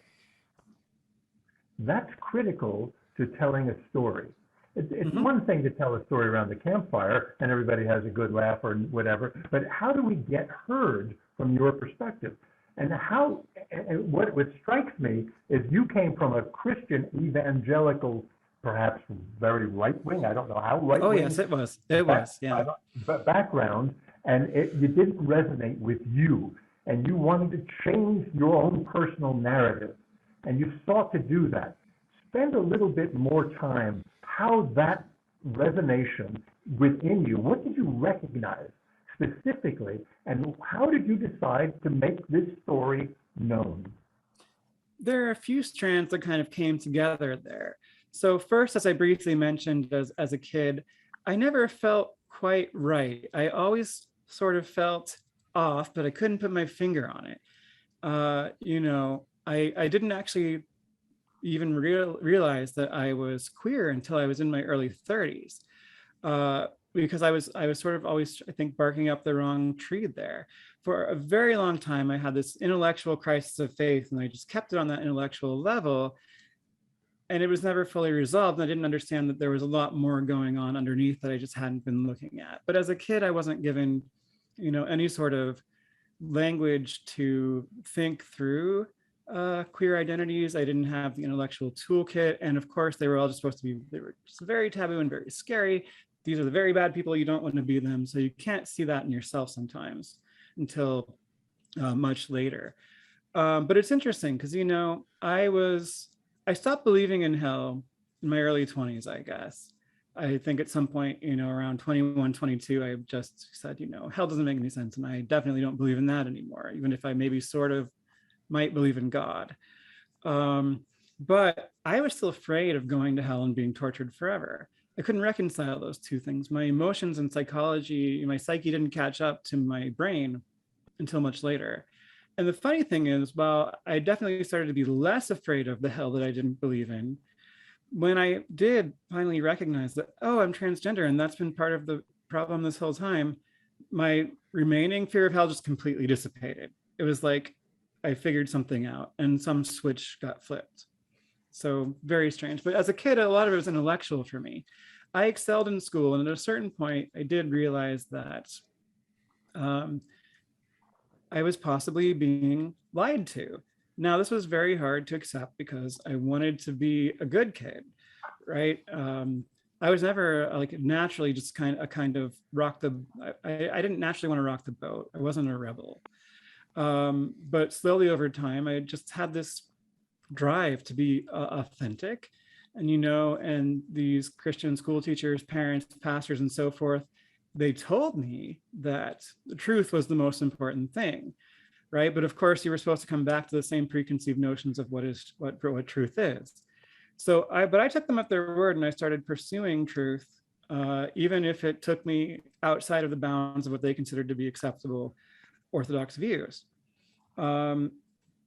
That's critical to telling a story. It's one thing to tell a story around the campfire and everybody has a good laugh or whatever, but how do we get heard from your perspective? And what strikes me is you came from a Christian evangelical, perhaps very right-wing, I don't know how right-wing. Oh yes, it was, yeah. Background, and you didn't resonate with you, and you wanted to change your own personal narrative, and you sought to do that. Spend a little bit more time, how that resonation within you, what did you recognize specifically, and how did you decide to make this story known? There are a few strands that kind of came together there. So first, as I briefly mentioned, as a kid, I never felt quite right. I always sort of felt off, but I couldn't put my finger on it. You know, I didn't actually even realize that I was queer until I was in my early 30s. Because I was sort of always, I think, barking up the wrong tree there. For a very long time, I had this intellectual crisis of faith, and I just kept it on that intellectual level. And it was never fully resolved. And I didn't understand that there was a lot more going on underneath that I just hadn't been looking at. But as a kid, I wasn't given, any sort of language to think through queer identities. I didn't have the intellectual toolkit. And of course, they were all just supposed to be, they were just very taboo and very scary. These are the very bad people, you don't want to be them. So you can't see that in yourself sometimes until much later. But it's interesting because, I stopped believing in hell in my early 20s, I guess. I think at some point, around 21, 22, I just said, hell doesn't make any sense. And I definitely don't believe in that anymore, even if I maybe sort of might believe in God. But I was still afraid of going to hell and being tortured forever. I couldn't reconcile those two things. My emotions and psychology, my psyche didn't catch up to my brain until much later. And the funny thing is, while I definitely started to be less afraid of the hell that I didn't believe in, when I did finally recognize that, oh, I'm transgender, and that's been part of the problem this whole time, my remaining fear of hell just completely dissipated. It was like I figured something out and some switch got flipped. So very strange. But as a kid, a lot of it was intellectual for me. I excelled in school, and at a certain point, I did realize that I was possibly being lied to. Now, this was very hard to accept because I wanted to be a good kid, right? I was never naturally just kind of rock the, I didn't naturally want to rock the boat. I wasn't a rebel. But slowly over time, I just had this drive to be authentic. And, and these Christian school teachers, parents, pastors, and so forth, they told me that the truth was the most important thing, right? But of course, you were supposed to come back to the same preconceived notions of what truth is. So I took them at their word, and I started pursuing truth, even if it took me outside of the bounds of what they considered to be acceptable Orthodox views. And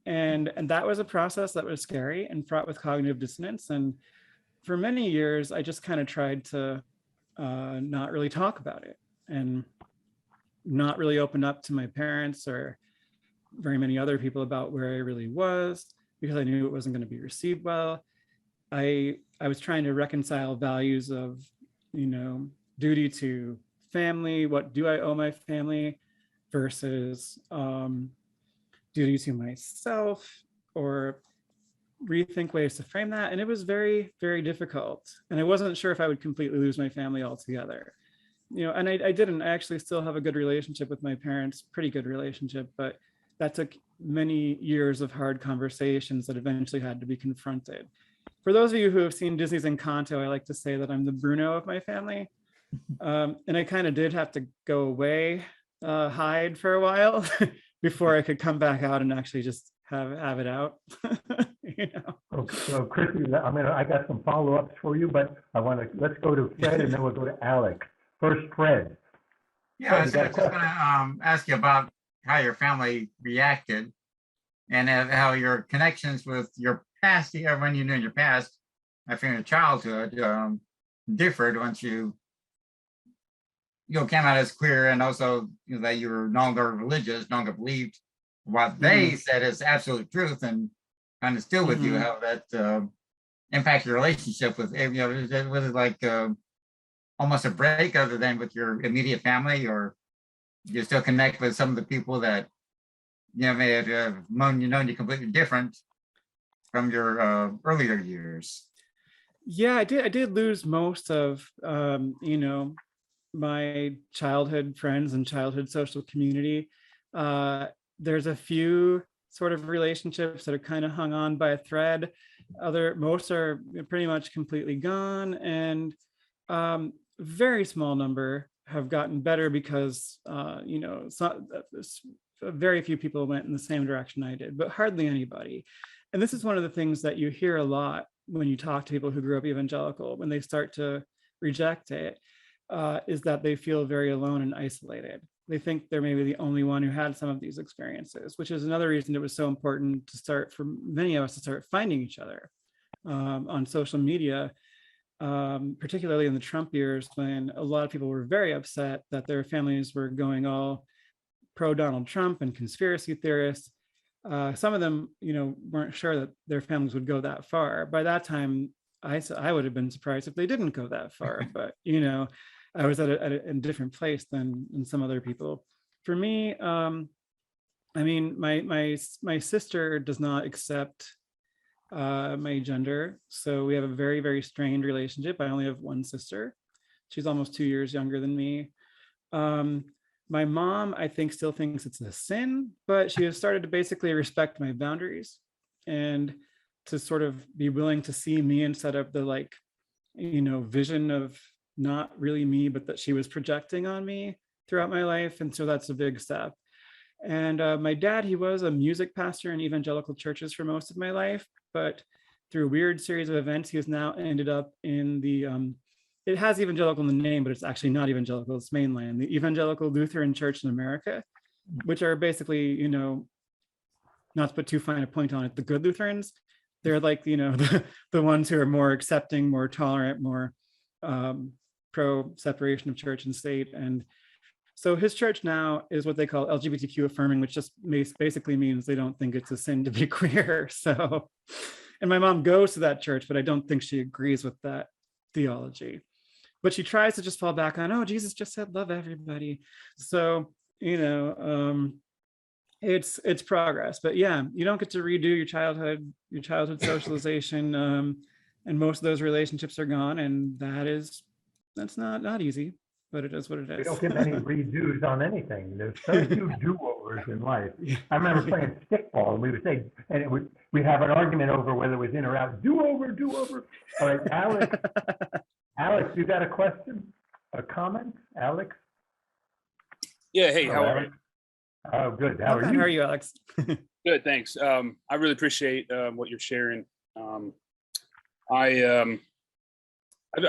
that was a process that was scary and fraught with cognitive dissonance. And for many years, I just kind of tried to not really talk about it and not really open up to my parents or very many other people about where I really was, because I knew it wasn't going to be received well. I was trying to reconcile values of, duty to family, what do I owe my family, versus duty to myself, or rethink ways to frame that. And it was very, very difficult. And I wasn't sure if I would completely lose my family altogether. And I didn't. I actually still have a good relationship with my parents, pretty good relationship, but that took many years of hard conversations that eventually had to be confronted. For those of you who have seen Disney's Encanto, I like to say that I'm the Bruno of my family. And I kind of did have to go away, hide for a while before I could come back out and actually just have it out. Okay, so Chrissy, I got some follow-ups for you, but let's go to Fred and then we'll go to Alex. First, Fred. Yeah, I was just going to ask you about how your family reacted and how your connections with your past, when you knew in your past, after your childhood, differed once you came out as queer, and also that you were no longer religious, no longer believed what they said is absolute truth, and kind of still with you, how that impacted your relationship with, was it like almost a break other than with your immediate family, or you still connect with some of the people that may have known you completely different from your earlier years? Yeah, I did lose most of my childhood friends and childhood social community. There's a few sort of relationships that are kind of hung on by a thread. Most are pretty much completely gone, and very small number have gotten better because very few people went in the same direction I did, but hardly anybody. And this is one of the things that you hear a lot when you talk to people who grew up evangelical, when they start to reject it, is that they feel very alone and isolated. they think they're maybe the only one who had some of these experiences, which is another reason it was so important to start, for many of us, to start finding each other on social media, particularly in the Trump years, when a lot of people were very upset that their families were going all pro Donald Trump and conspiracy theorists. Some of them, weren't sure that their families would go that far. By that time, I would have been surprised if they didn't go that far, but I was at a different place than some other people. For me, I mean, my sister does not accept my gender, so we have a very, very strained relationship. I only have one sister. She's almost 2 years younger than me. My mom, I think, still thinks it's a sin, but she has started to basically respect my boundaries and to sort of be willing to see me instead of the vision of not really me, but that she was projecting on me throughout my life. And so that's a big step. And my dad, he was a music pastor in evangelical churches for most of my life, but through a weird series of events, he has now ended up in the, it has evangelical in the name, but it's actually not evangelical, it's mainline, the Evangelical Lutheran Church in America, which are basically, not to put too fine a point on it, the good Lutherans. They're like, the ones who are more accepting, more tolerant, more pro separation of church and state. And so his church now is what they call LGBTQ affirming, which just basically means they don't think it's a sin to be queer. So, and my mom goes to that church, but I don't think she agrees with that theology. But she tries to just fall back on, oh, Jesus just said love everybody. So, it's progress. But yeah, you don't get to redo your childhood socialization, and most of those relationships are gone, and that's not easy, but it is what it is. We don't get many redos on anything. There's so few do-overs in life. I remember playing stickball, and we would say, and we'd have an argument over whether it was in or out. Do-over. All right, Alex, you got a question, a comment, Alex? Yeah. Hey, how are you? Oh, good. How are you? How are you, Alex? Good, thanks. I really appreciate what you're sharing. I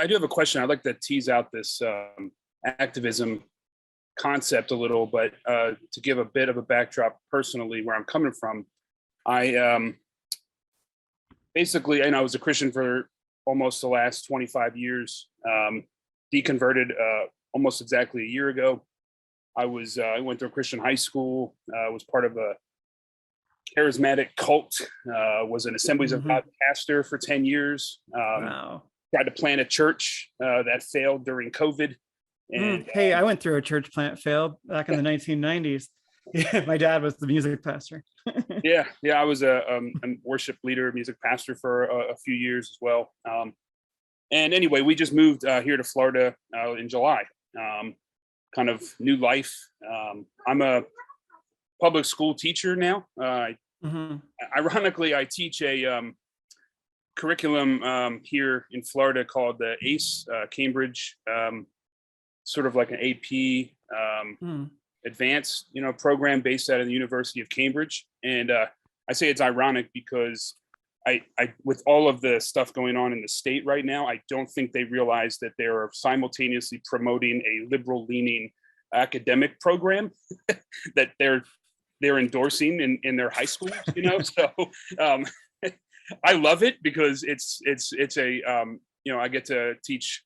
do have a question. I'd like to tease out this activism concept a little, but to give a bit of a backdrop personally, where I'm coming from, I basically, I was a Christian for almost the last 25 years, deconverted almost exactly a year ago. I went to a Christian high school, was part of a charismatic cult, was an Assemblies of God pastor for 10 years. Wow. Tried to plant a church that failed during COVID. And hey, I went through a church plant failed back in the 1990s. Yeah, my dad was the music pastor. yeah, I was a worship leader, music pastor for a few years as well. And anyway, we just moved here to Florida in July. Kind of new life. I'm a public school teacher now. Ironically, I teach a curriculum here in Florida called the ACE, Cambridge, sort of like an AP advanced, program based out of the University of Cambridge. And I say it's ironic because I with all of the stuff going on in the state right now, I don't think they realize that they're simultaneously promoting a liberal leaning academic program that they're endorsing in their high schools, So I love it because it's a I get to teach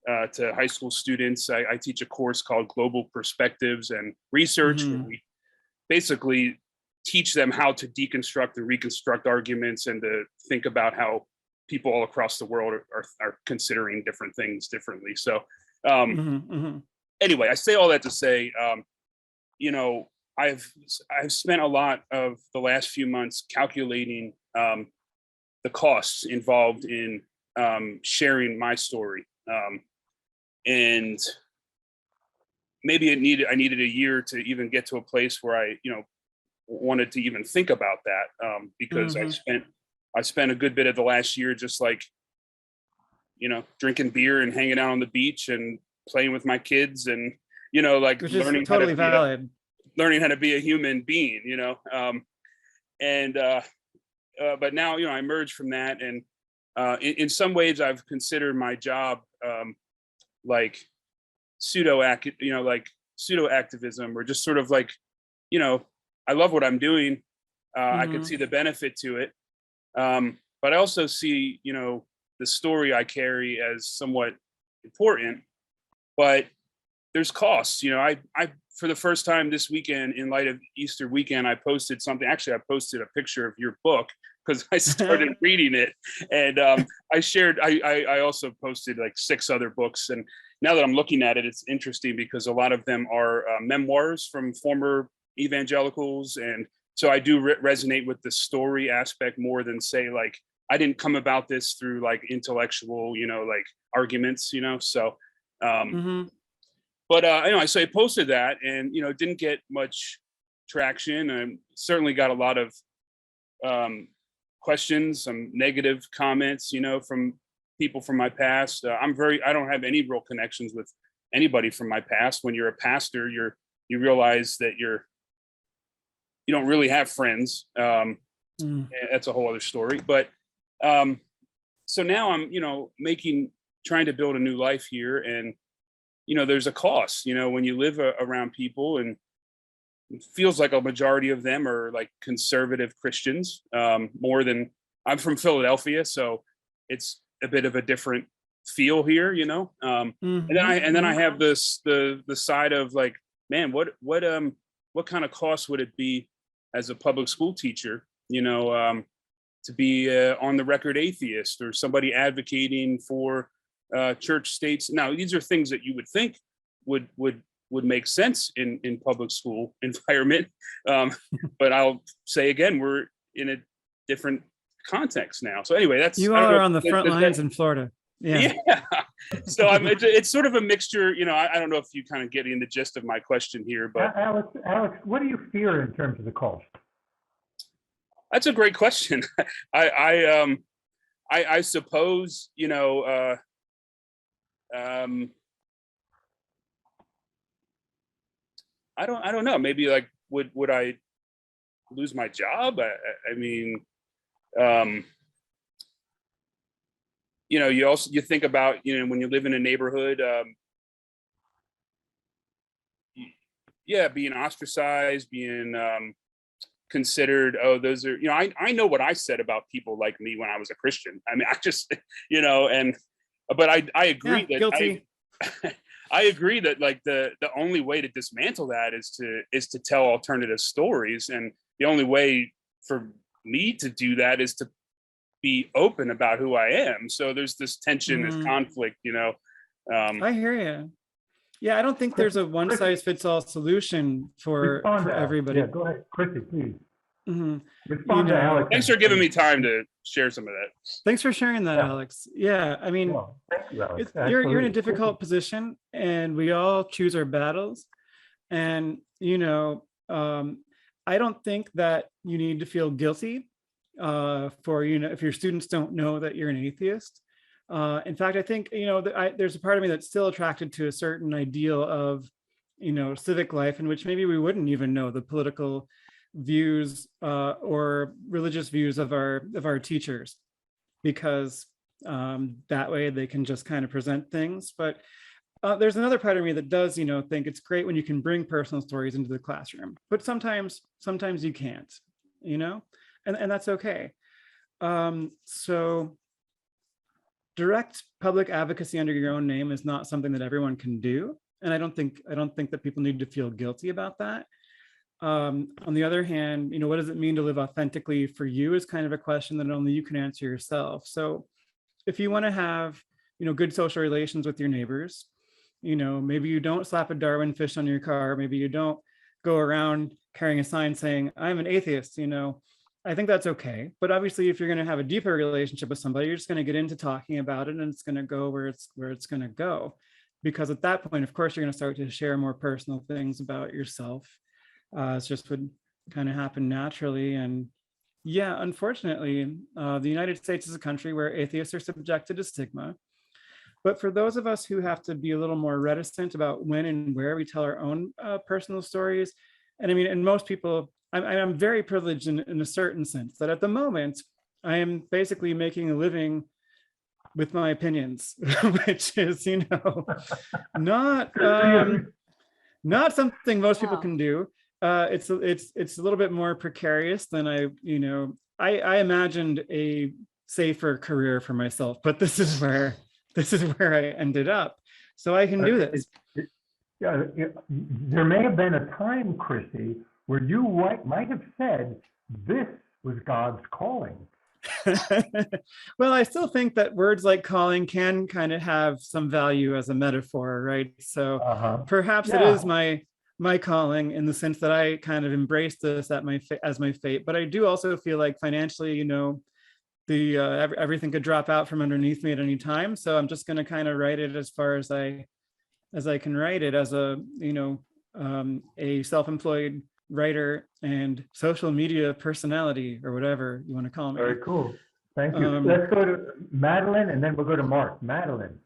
to high school students. I teach a course called Global Perspectives and Research, where we basically teach them how to deconstruct and reconstruct arguments and to think about how people all across the world are considering different things differently. So anyway, I say all that to say, I've spent a lot of the last few months calculating the costs involved in sharing my story, and maybe I needed a year to even get to a place where I wanted to even think about that, because I spent a good bit of the last year just drinking beer and hanging out on the beach and playing with my kids and which learning is totally valid. Learning how to be a human being, but now I emerged from that, and in some ways I've considered my job like pseudo pseudo activism or just sort of like, you know, I love what I'm doing. I could see the benefit to it. But I also see, you know, the story I carry as somewhat important, but there's costs. You know, I for the first time this weekend, in light of Easter weekend, I posted something. Actually, I posted a picture of your book because I started reading it, and I shared. I also posted like 6 other books, and now that I'm looking at it, it's interesting because a lot of them are memoirs from former evangelicals, and so I do resonate with the story aspect more than say like I didn't come about this through like intellectual, you know, like arguments, you know. So. But you know, so I posted that, and you know, didn't get much traction, and certainly got a lot of questions, some negative comments, you know, from people from my past. I don't have any real connections with anybody from my past. When you're a pastor, you realize that you don't really have friends. That's a whole other story. But so now I'm, you know, trying to build a new life here, and you know, there's a cost, you know, when you live around people, and it feels like a majority of them are like conservative Christians, more than I'm from Philadelphia. So it's a bit of a different feel here, you know? And then I have the side of like, man, what kind of cost would it be as a public school teacher, you know, to be on the record atheist or somebody advocating for church states. Now, these are things that you would think would make sense in public school environment. But I'll say again, we're in a different context now. So anyway, that's you all are on the front lines in Florida. Yeah. So it's sort of a mixture. You know, I don't know if you kind of getting the gist of my question here, but Alex, what do you fear in terms of the cost? That's a great question. I suppose, you know, I don't know. Maybe like would I lose my job? I mean, you know, you think about, you know, when you live in a neighborhood, being ostracized, being considered, oh, those are, you know, I know what I said about people like me when I was a Christian. I mean, I just, you know, but I agree that guilty. I agree that like the only way to dismantle that is to tell alternative stories, and the only way for me to do that is to be open about who I am. So there's this tension, this conflict, you know. I hear you. Yeah, I don't think there's a one size fits all solution for everybody. Yeah, go ahead, Chrissy, please. Respond to Alex. Thanks for giving me time to share some of that. Thanks for sharing that, Alex. Yeah, I mean, thank you, Alex. You're in a difficult position, and we all choose our battles. And you know, I don't think that you need to feel guilty for, you know, if your students don't know that you're an atheist. In fact, I think, you know, there's a part of me that's still attracted to a certain ideal of, you know, civic life in which maybe we wouldn't even know the political views or religious views of our teachers, because that way they can just kind of present things. But there's another part of me that does, you know, think it's great when you can bring personal stories into the classroom, but sometimes you can't, you know, and that's okay. So direct public advocacy under your own name is not something that everyone can do, and I don't think that people need to feel guilty about that. On the other hand, you know, what does it mean to live authentically for you is kind of a question that only you can answer yourself. So if you want to have, you know, good social relations with your neighbors, you know, maybe you don't slap a Darwin fish on your car, maybe you don't go around carrying a sign saying, I'm an atheist, you know, I think that's okay. But obviously, if you're going to have a deeper relationship with somebody, you're just going to get into talking about it, and it's going to go where it's going to go. Because at that point, of course, you're going to start to share more personal things about yourself. It's just would kind of happen naturally. And yeah, unfortunately, the United States is a country where atheists are subjected to stigma. But for those of us who have to be a little more reticent about when and where we tell our own personal stories, and I mean, and most people, I'm very privileged in a certain sense that at the moment, I am basically making a living with my opinions, which is, you know, not, not something most people Wow. can do. It's a little bit more precarious than I imagined a safer career for myself, but this is where I ended up. So I can do this. Yeah, there may have been a time, Chrissy, where you might have said this was God's calling. Well, I still think that words like calling can kind of have some value as a metaphor, right? So perhaps it is my calling in the sense that I kind of embrace this as my fate. But I do also feel like financially, everything could drop out from underneath me at any time. So I'm just going to kind of write it as far as I can write it, as a self-employed writer and social media personality, or whatever you want to call me. Very cool. Thank you. Let's go to Madeline, and then we'll go to Mark. Madeline.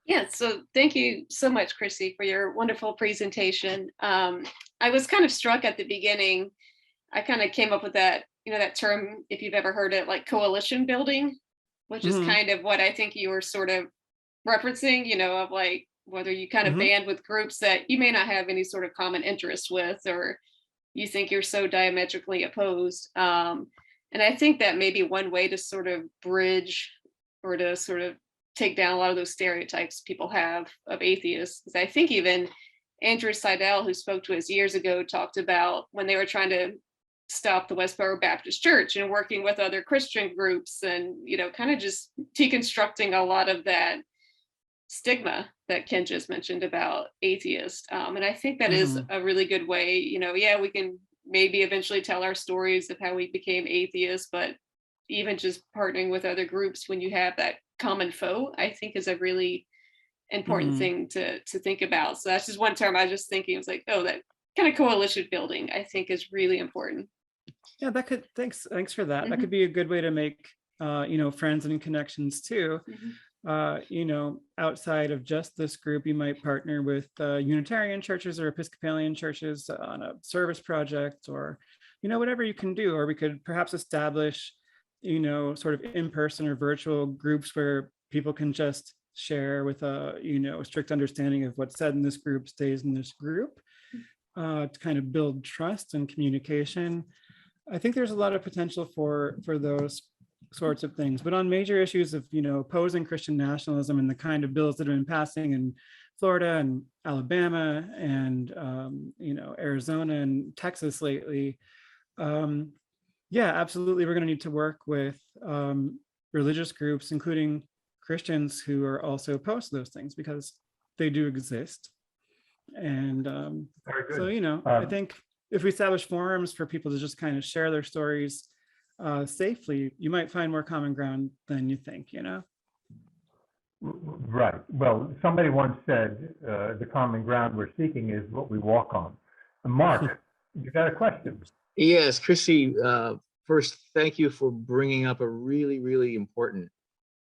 Yeah, so thank you so much, Chrissy, for your wonderful presentation. I was kind of struck at the beginning. I kind of came up with that, that term, if you've ever heard it, like coalition building, which is kind of what I think you were sort of referencing, of like whether you kind of band with groups that you may not have any sort of common interest with, or you think you're so diametrically opposed. And I think that may be one way to sort of bridge or to sort of take down a lot of those stereotypes people have of atheists. Because I think even Andrew Seidel, who spoke to us years ago, talked about when they were trying to stop the Westboro Baptist Church and working with other Christian groups and, kind of just deconstructing a lot of that stigma that Ken just mentioned about atheists. And I think that is a really good way, we can maybe eventually tell our stories of how we became atheists, but even just partnering with other groups when you have that common foe, I think is a really important thing to think about. So that's just one term I was just thinking. It was like, that kind of coalition building, I think, is really important. Yeah, thanks for that. That could be a good way to make friends and connections too. Outside of just this group, you might partner with Unitarian churches or Episcopalian churches on a service project, or whatever you can do. Or we could perhaps establish sort of in-person or virtual groups where people can just share with a strict understanding of what's said in this group stays in this group, to kind of build trust and communication. I think there's a lot of potential for those sorts of things. But on major issues of opposing Christian nationalism and the kind of bills that have been passing in Florida and Alabama and Arizona and Texas lately, absolutely, we're going to need to work with religious groups, including Christians, who are also opposed to those things, because they do exist. And I think if we establish forums for people to just kind of share their stories safely, you might find more common ground than you think, Right. Well, somebody once said the common ground we're seeking is what we walk on. Mark, you got a question? Yes, Chrissy, first, thank you for bringing up a really, really important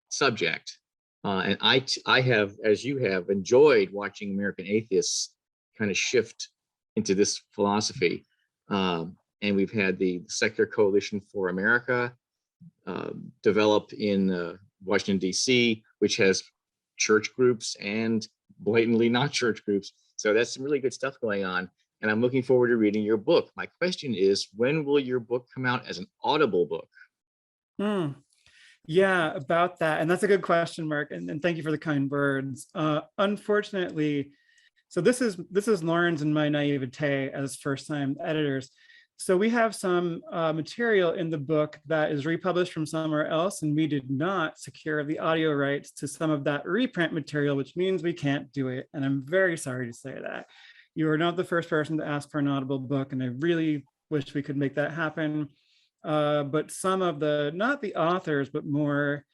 subject. And I have, as you have, enjoyed watching American atheists kind of shift into this philosophy. And we've had the Secular Coalition for America develop in Washington, D.C., which has church groups and blatantly not church groups. So that's some really good stuff going on. And I'm looking forward to reading your book. My question is, when will your book come out as an Audible book? Yeah, about that. And that's a good question, Mark. And thank you for the kind words. Unfortunately, so this is Lauren's and my naivete as first-time editors. So we have some material in the book that is republished from somewhere else, and we did not secure the audio rights to some of that reprint material, which means we can't do it. And I'm very sorry to say that. You are not the first person to ask for an Audible book, and I really wish we could make that happen. But some of not the authors, but more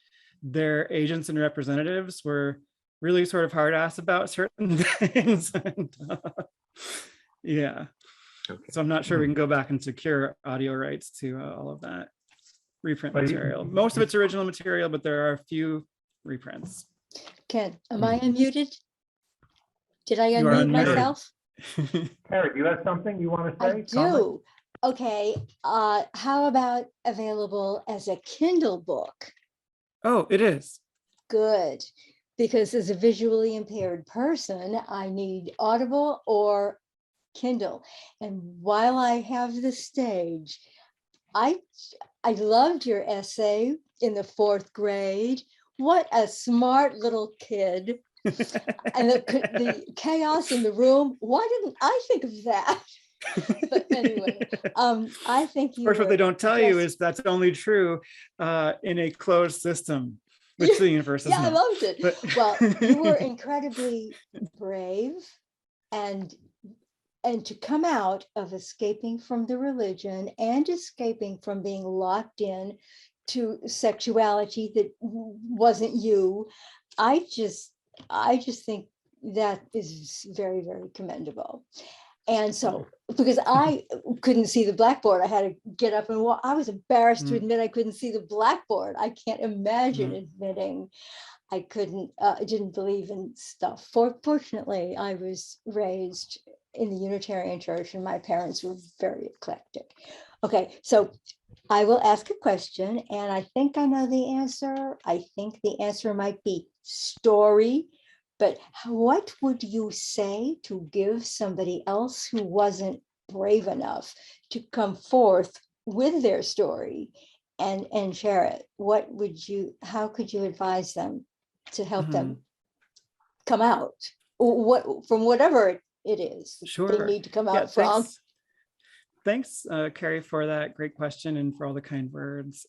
their agents and representatives were really sort of hard-ass about certain things. And, yeah. Okay. So I'm not sure we can go back and secure audio rights to all of that reprint material. Most of it's original material, but there are a few reprints. Ken, am I unmuted? Did I unmute myself? Carrie, do you have something you want to say? I do. Okay. How about available as a Kindle book? Oh, it is. Good. because as a visually impaired person, I need Audible or Kindle. And while I have the stage, I loved your essay in the 4th grade. What a smart little kid. And the chaos in the room. Why didn't I think of that? But anyway, I think you. Of course, what they don't tell you is that's only true in a closed system, which the universe is yeah, not. I loved it. But Well, you were incredibly brave, and to come out of escaping from the religion and escaping from being locked in to sexuality that wasn't you. I just think that is very, very commendable. And so, because I couldn't see the blackboard, I had to get up and walk. I was embarrassed to admit I couldn't see the blackboard. I can't imagine admitting I couldn't, I didn't believe in stuff. Fortunately, I was raised in the Unitarian Church and my parents were very eclectic. Okay, so I will ask a question and I think I know the answer. I think the answer might be story. But what would you say to give somebody else who wasn't brave enough to come forth with their story and share it? How could you advise them to help them come out? From whatever it is they need to come out from? Thanks, Carrie, for that great question and for all the kind words.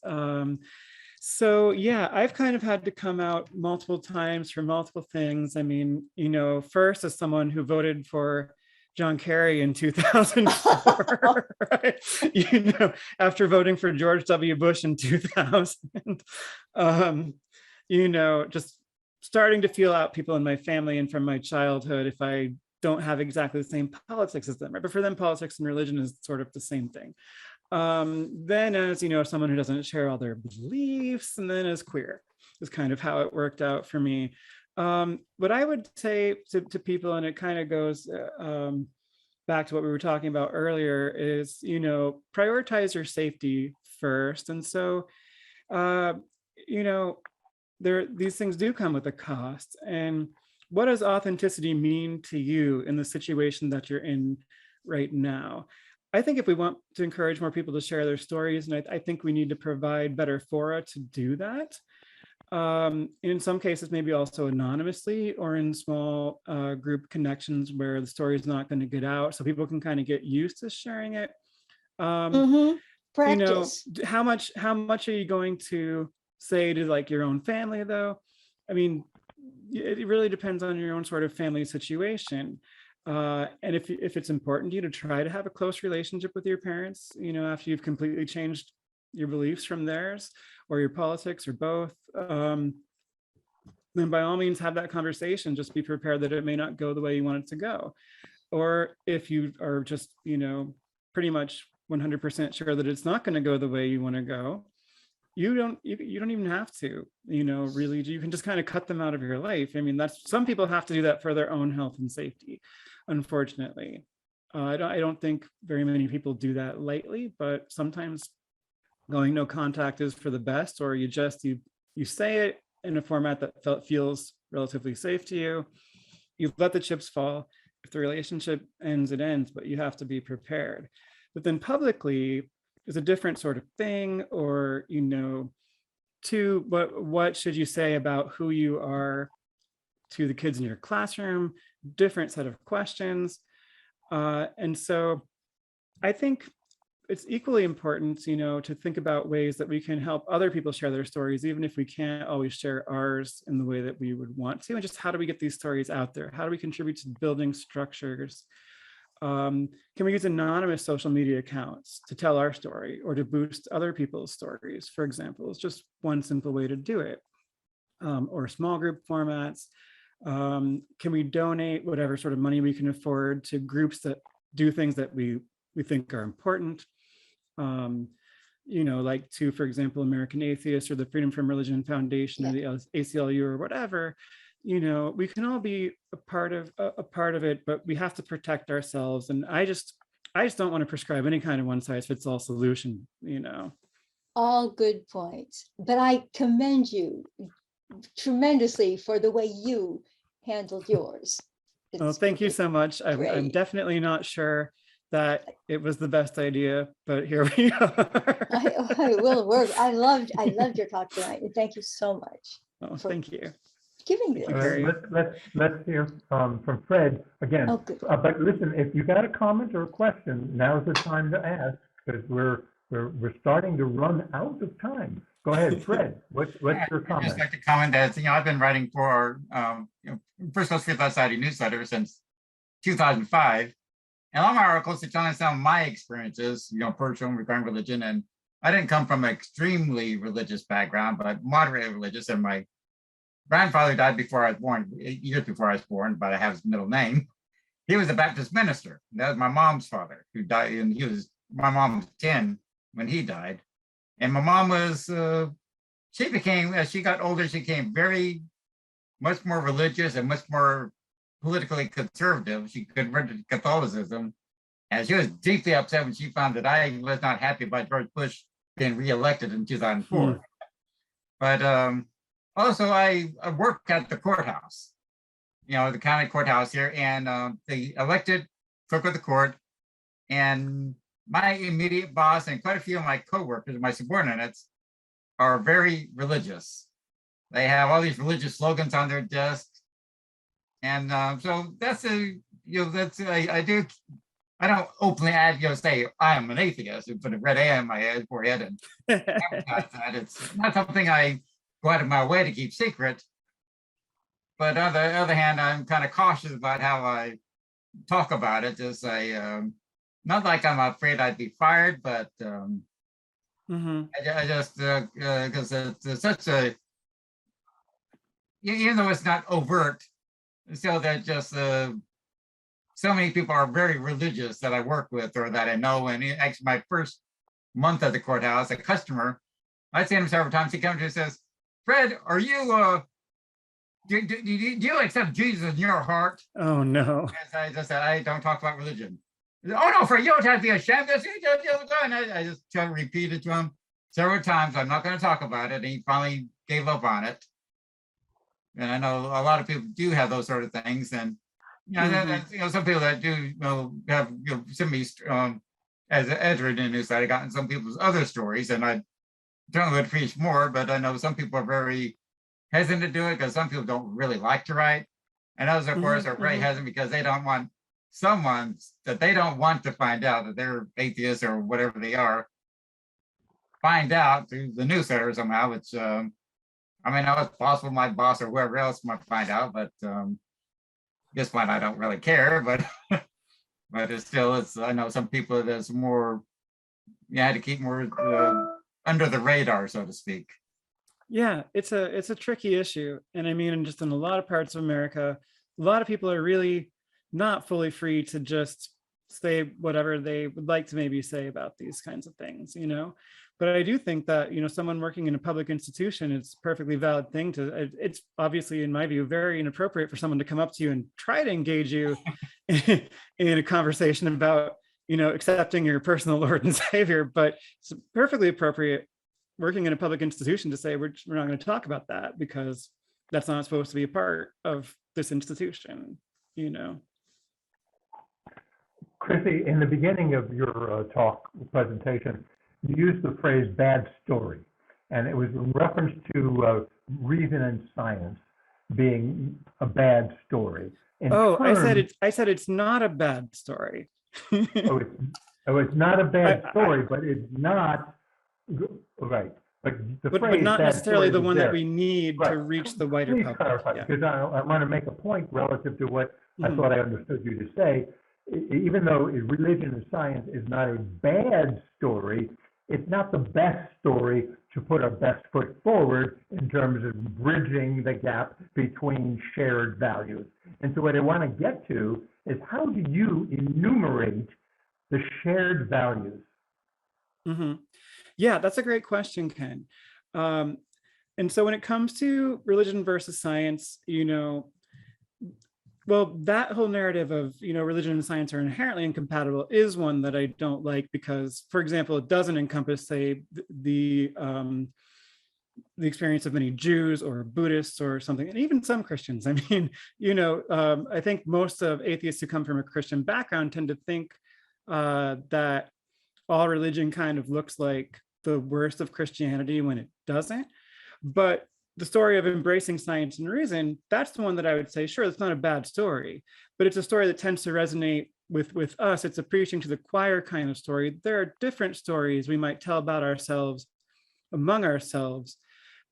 So yeah, I've kind of had to come out multiple times for multiple things. I mean, first as someone who voted for John Kerry in 2004, right? After voting for George W. Bush in 2000, just starting to feel out people in my family and from my childhood if I don't have exactly the same politics as them, right? But for them, politics and religion is sort of the same thing. Then as someone who doesn't share all their beliefs, and then as queer is kind of how it worked out for me. What I would say to people, and it kind of goes back to what we were talking about earlier, is prioritize your safety first. And so these things do come with a cost. And what does authenticity mean to you in the situation that you're in right now? I think if we want to encourage more people to share their stories, and I think we need to provide better fora to do that. In some cases, maybe also anonymously or in small group connections where the story is not going to get out, so people can kind of get used to sharing it. Practice. How much are you going to say to like your own family though? I mean, it really depends on your own sort of family situation. And if it's important to you to try to have a close relationship with your parents, after you've completely changed your beliefs from theirs or your politics or both, then by all means have that conversation. Just be prepared that it may not go the way you want it to go. Or if you are just, pretty much 100% sure that it's not going to go the way you want to go, you don't even have to, really, you can just kind of cut them out of your life. I mean, some people have to do that for their own health and safety, unfortunately. I don't think very many people do that lightly, but sometimes going no contact is for the best, or you say it in a format that feels relatively safe to you. You let the chips fall. If the relationship ends, it ends, but you have to be prepared. But then publicly is a different sort of thing, or, what should you say about who you are to the kids in your classroom? Different set of questions. And so I think it's equally important, to think about ways that we can help other people share their stories, even if we can't always share ours in the way that we would want to. And just how do we get these stories out there? How do we contribute to building structures? Can we use anonymous social media accounts to tell our story or to boost other people's stories, for example? It's just one simple way to do it. Or small group formats. Can we donate whatever sort of money we can afford to groups that do things that we think are important? Like to, for example, American Atheists or the Freedom from Religion Foundation or the ACLU or whatever. We can all be a part of it, but we have to protect ourselves. And I just don't want to prescribe any kind of one size fits all solution, All good points, but I commend you tremendously for the way you handled yours. Well, It's thank you so much. I'm great. definitely not sure that it was the best idea, but here we are. I will work. I loved your talk tonight. And thank you so much Oh, for thank you. giving Thank this. you, All Carrie. right, let's hear from Fred again. Oh, good. But listen, if you got a comment or a question, now's the time to ask, because we're starting to run out of time. Go ahead, Fred. What's your I'd just comment? like to comment that, I've been writing for First Coast Free Thought Society newsletter since 2005. And all my articles are telling some of my experiences, personal regarding religion. And I didn't come from an extremely religious background, but moderately religious. And my grandfather died before I was born, 8 years before I was born, but I have his middle name. He was a Baptist minister. That was my mom's father, who died, and my mom was 10 when he died. And my mom was, she became, as she got older, she became very much more religious and much more politically conservative. She converted to Catholicism, and she was deeply upset when she found that I was not happy about George Bush being reelected in 2004. But also, I work at the courthouse, the county courthouse here, and the elected clerk of the court, and my immediate boss and quite a few of my coworkers, my subordinates, are very religious. They have all these religious slogans on their desks. And so that's I don't openly say I am an atheist and put a red A on my forehead and advertise that. It's not something I go out of my way to keep secret. But on the other hand, I'm kind of cautious about how I talk about it. Just not like I'm afraid I'd be fired, but I just, because it's such a, even though it's not overt, so that just so many people are very religious that I work with or that I know. And actually, my first month at the courthouse, a customer, I'd seen him several times. He comes to me and says, "Fred, are you do you accept Jesus in your heart?" Oh no! As I just said, I don't talk about religion. "Oh no, Fred, you don't have to be ashamed." And I just try to repeat it to him several times. I'm not going to talk about it. And he finally gave up on it. And I know a lot of people do have those sort of things, and some people that do have sent me as an editor in the news that I gotten some people's other stories, and I certainly would preach more. But I know some people are very hesitant to do it because some people don't really like to write, and others, of course, are very hesitant because they don't want someone that they don't want to find out that they're atheists or whatever they are find out through the newsletter somehow, which I know it's possible my boss or whoever else might find out, but this one I don't really care. But but it's I know some people that's more had to keep more under the radar, so to speak. Yeah, it's a tricky issue, and I mean, just in a lot of parts of America, a lot of people are really not fully free to just say whatever they would like to maybe say about these kinds of things, But I do think that, someone working in a public institution, it's a perfectly valid thing it's obviously, in my view, very inappropriate for someone to come up to you and try to engage you in a conversation about, accepting your personal Lord and Savior. But it's perfectly appropriate working in a public institution to say, we're not going to talk about that because that's not supposed to be a part of this institution, Chrissy, in the beginning of your presentation, you used the phrase "bad story," and it was in reference to reason and science being a bad story. I said it's not a bad story. It's not a bad story, but it's not right. But not necessarily the one that we need to reach the wider public. Please clarify, because I want to make a point relative to what I thought I understood you to say. Even though religion and science is not a bad story, it's not the best story to put our best foot forward in terms of bridging the gap between shared values. And so what I want to get to is, how do you enumerate the shared values? Yeah, that's a great question, Ken. And so when it comes to religion versus science, well, that whole narrative of, religion and science are inherently incompatible is one that I don't like because, for example, it doesn't encompass, say, the the experience of many Jews or Buddhists or something, and even some Christians. I mean, I think most of atheists who come from a Christian background tend to think that all religion kind of looks like the worst of Christianity when it doesn't. But the story of embracing science and reason, that's the one that I would say, sure, that's not a bad story, but it's a story that tends to resonate with us. It's a preaching to the choir kind of story. There are different stories we might tell about ourselves among ourselves,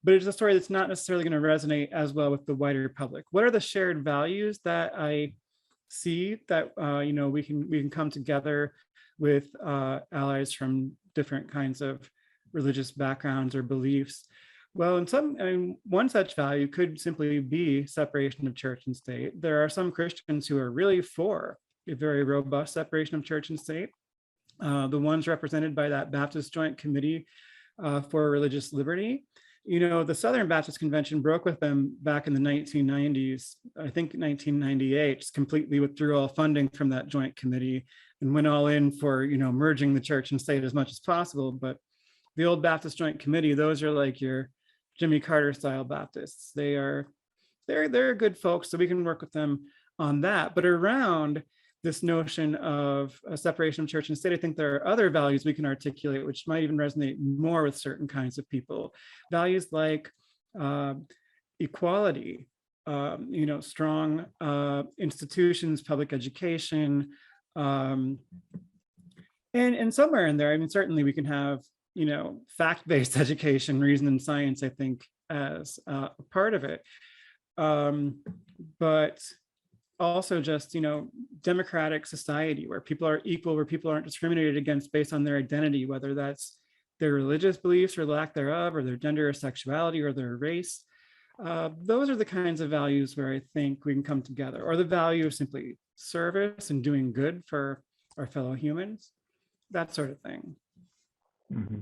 but it's a story that's not necessarily going to resonate as well with the wider public. What are the shared values that I see that we can come together with allies from different kinds of religious backgrounds or beliefs? Well, one such value could simply be separation of church and state. There are some Christians who are really for a very robust separation of church and state. The ones represented by that Baptist Joint Committee for Religious Liberty. The Southern Baptist Convention broke with them back in the 1990s, I think 1998, just completely withdrew all funding from that joint committee and went all in for, merging the church and state as much as possible. But the old Baptist Joint Committee, those are like your Jimmy Carter style Baptists. They're good folks, so we can work with them on that. But around this notion of a separation of church and state, I think there are other values we can articulate, which might even resonate more with certain kinds of people. Values like equality, strong institutions, public education, and somewhere in there, I mean, certainly we can have, fact-based education, reason and science, I think, as a part of it. But also just, democratic society where people are equal, where people aren't discriminated against based on their identity, whether that's their religious beliefs or lack thereof, or their gender or sexuality or their race. Those are the kinds of values where I think we can come together, or the value of simply service and doing good for our fellow humans, that sort of thing. Mm-hmm.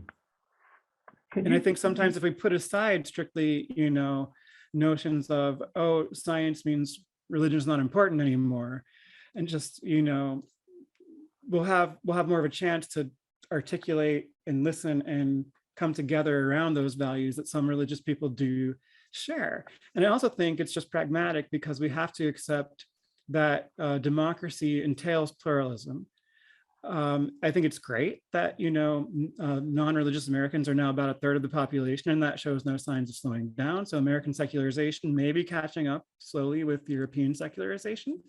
And I think sometimes if we put aside strictly, notions of, oh, science means religion is not important anymore, and just, we'll have more of a chance to articulate and listen and come together around those values that some religious people do share. And I also think it's just pragmatic, because we have to accept that democracy entails pluralism. I think it's great that, non-religious Americans are now about a third of the population, and that shows no signs of slowing down. So American secularization may be catching up slowly with European secularization.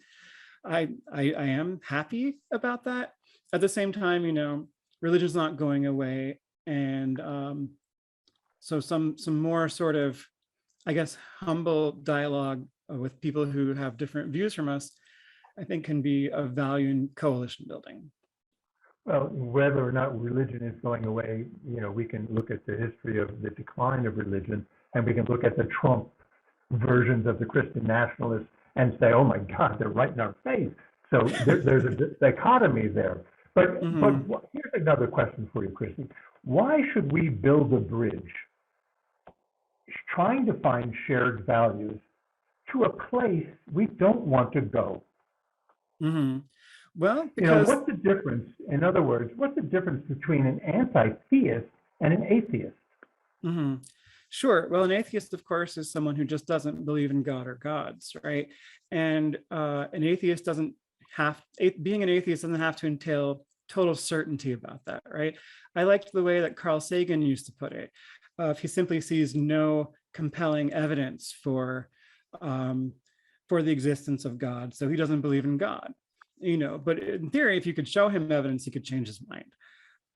I am happy about that. At the same time, religion is not going away. And so some more sort of, I guess, humble dialogue with people who have different views from us, I think, can be of value in coalition building. Well, whether or not religion is going away, we can look at the history of the decline of religion, and we can look at the Trump versions of the Christian nationalists and say, oh my God, they're right in our face. So there's a dichotomy there. But here's another question for you, Chrissy. Why should we build a bridge trying to find shared values to a place we don't want to go? Mm-hmm. Well, because what's the difference? In other words, what's the difference between an anti-theist and an atheist? Mm-hmm. Sure. Well, an atheist, of course, is someone who just doesn't believe in God or gods, right? And an atheist being an atheist doesn't have to entail total certainty about that, right? I liked the way that Carl Sagan used to put it. If he simply sees no compelling evidence for the existence of God, so he doesn't believe in God. But in theory, if you could show him evidence, he could change his mind.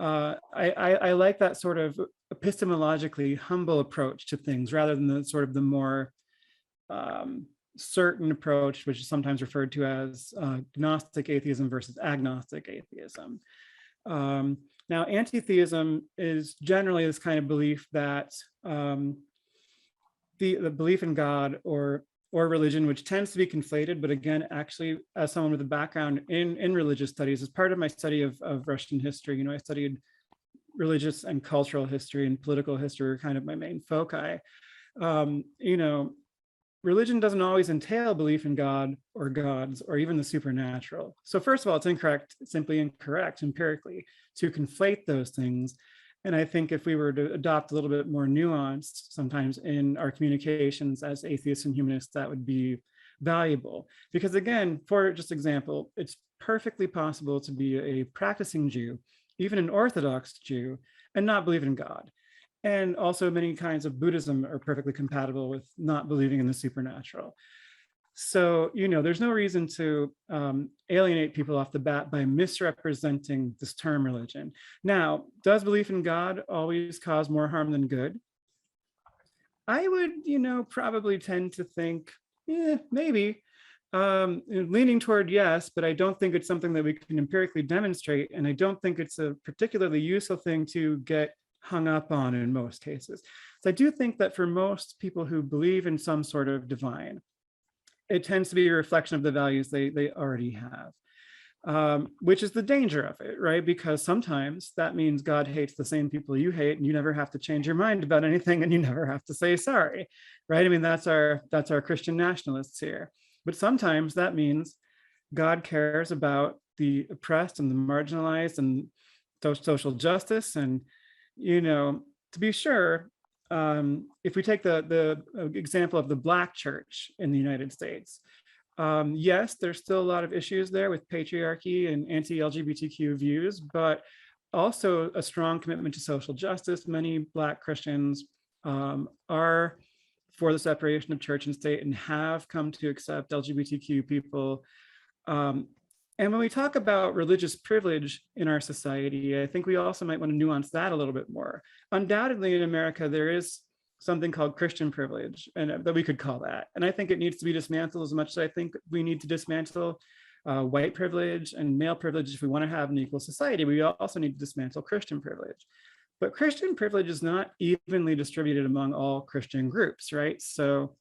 I like that sort of epistemologically humble approach to things, rather than the more certain approach, which is sometimes referred to as Gnostic atheism versus agnostic atheism. Now, anti-theism is generally this kind of belief that the belief in God or religion, which tends to be conflated, but again, actually, as someone with a background in religious studies, as part of my study of Russian history, I studied religious and cultural history, and political history were kind of my main foci. Religion doesn't always entail belief in God or gods or even the supernatural. So first of all, it's incorrect, simply incorrect empirically to conflate those things And I think if we were to adopt a little bit more nuance sometimes in our communications as atheists and humanists, that would be valuable. Because again, for just example, it's perfectly possible to be a practicing Jew, even an Orthodox Jew, and not believe in God. And also many kinds of Buddhism are perfectly compatible with not believing in the supernatural. So, there's no reason to alienate people off the bat by misrepresenting this term religion. Now, does belief in God always cause more harm than good? I would, probably tend to think, maybe. Leaning toward yes, but I don't think it's something that we can empirically demonstrate. And I don't think it's a particularly useful thing to get hung up on in most cases. So I do think that for most people who believe in some sort of divine, it tends to be a reflection of the values they already have, which is the danger of it, right? Because sometimes that means God hates the same people you hate, and you never have to change your mind about anything, and you never have to say sorry, right? I mean, that's our Christian nationalists here. But sometimes that means God cares about the oppressed and the marginalized and social justice. And, to be sure, if we take the example of the Black church in the United States, yes, there's still a lot of issues there with patriarchy and anti-LGBTQ views, but also a strong commitment to social justice. Many Black Christians are for the separation of church and state and have come to accept LGBTQ people. And when we talk about religious privilege in our society, I think we also might want to nuance that a little bit more. Undoubtedly in America, there is something called Christian privilege, and that we could call that. And I think it needs to be dismantled as much as I think we need to dismantle white privilege and male privilege if we want to have an equal society. We also need to dismantle Christian privilege. But Christian privilege is not evenly distributed among all Christian groups, right? So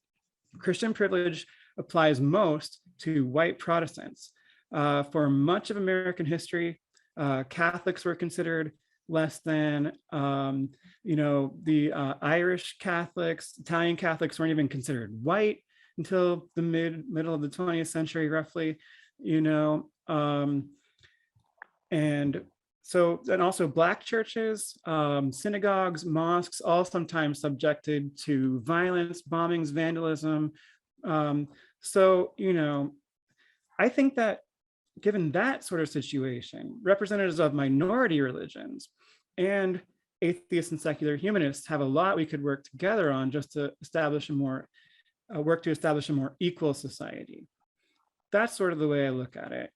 Christian privilege applies most to white Protestants. For much of American history, Catholics were considered less than, the Irish Catholics, Italian Catholics weren't even considered white until the middle of the 20th century, roughly, and also Black churches, synagogues, mosques, all sometimes subjected to violence, bombings, vandalism. I think that given that sort of situation, representatives of minority religions and atheists and secular humanists have a lot we could work together on just to establish a more equal society. That's sort of the way I look at it.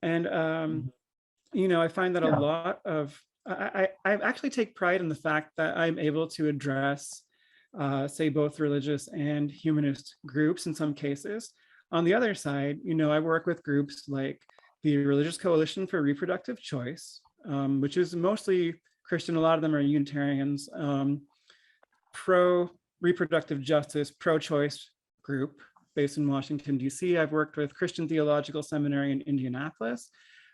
And, I find that a lot of, I actually take pride in the fact that I'm able to address, say, both religious and humanist groups in some cases. On the other side, I work with groups like the Religious Coalition for Reproductive Choice, which is mostly Christian. A lot of them are Unitarians, pro-reproductive justice, pro-choice group based in Washington, D.C. I've worked with Christian Theological Seminary in Indianapolis,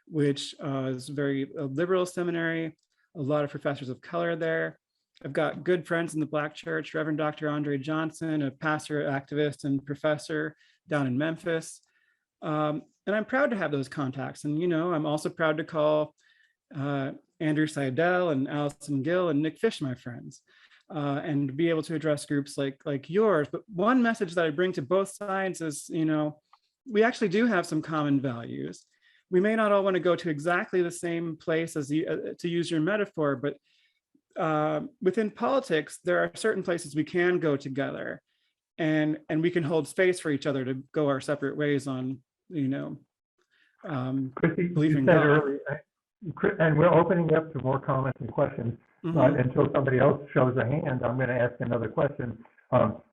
which is a very liberal seminary, a lot of professors of color there. I've got good friends in the Black church, Reverend Dr. Andre Johnson, a pastor, activist, and professor down in Memphis. And I'm proud to have those contacts. And, I'm also proud to call Andrew Seidel and Allison Gill and Nick Fish my friends, and be able to address groups like yours. But one message that I bring to both sides is, we actually do have some common values. We may not all want to go to exactly the same place as to use your metaphor, but within politics, there are certain places we can go together, and we can hold space for each other to go our separate ways on, Chrissy, believing you said God. earlier, and we're opening up to more comments and questions, but until somebody else shows a hand, I'm going to ask another question.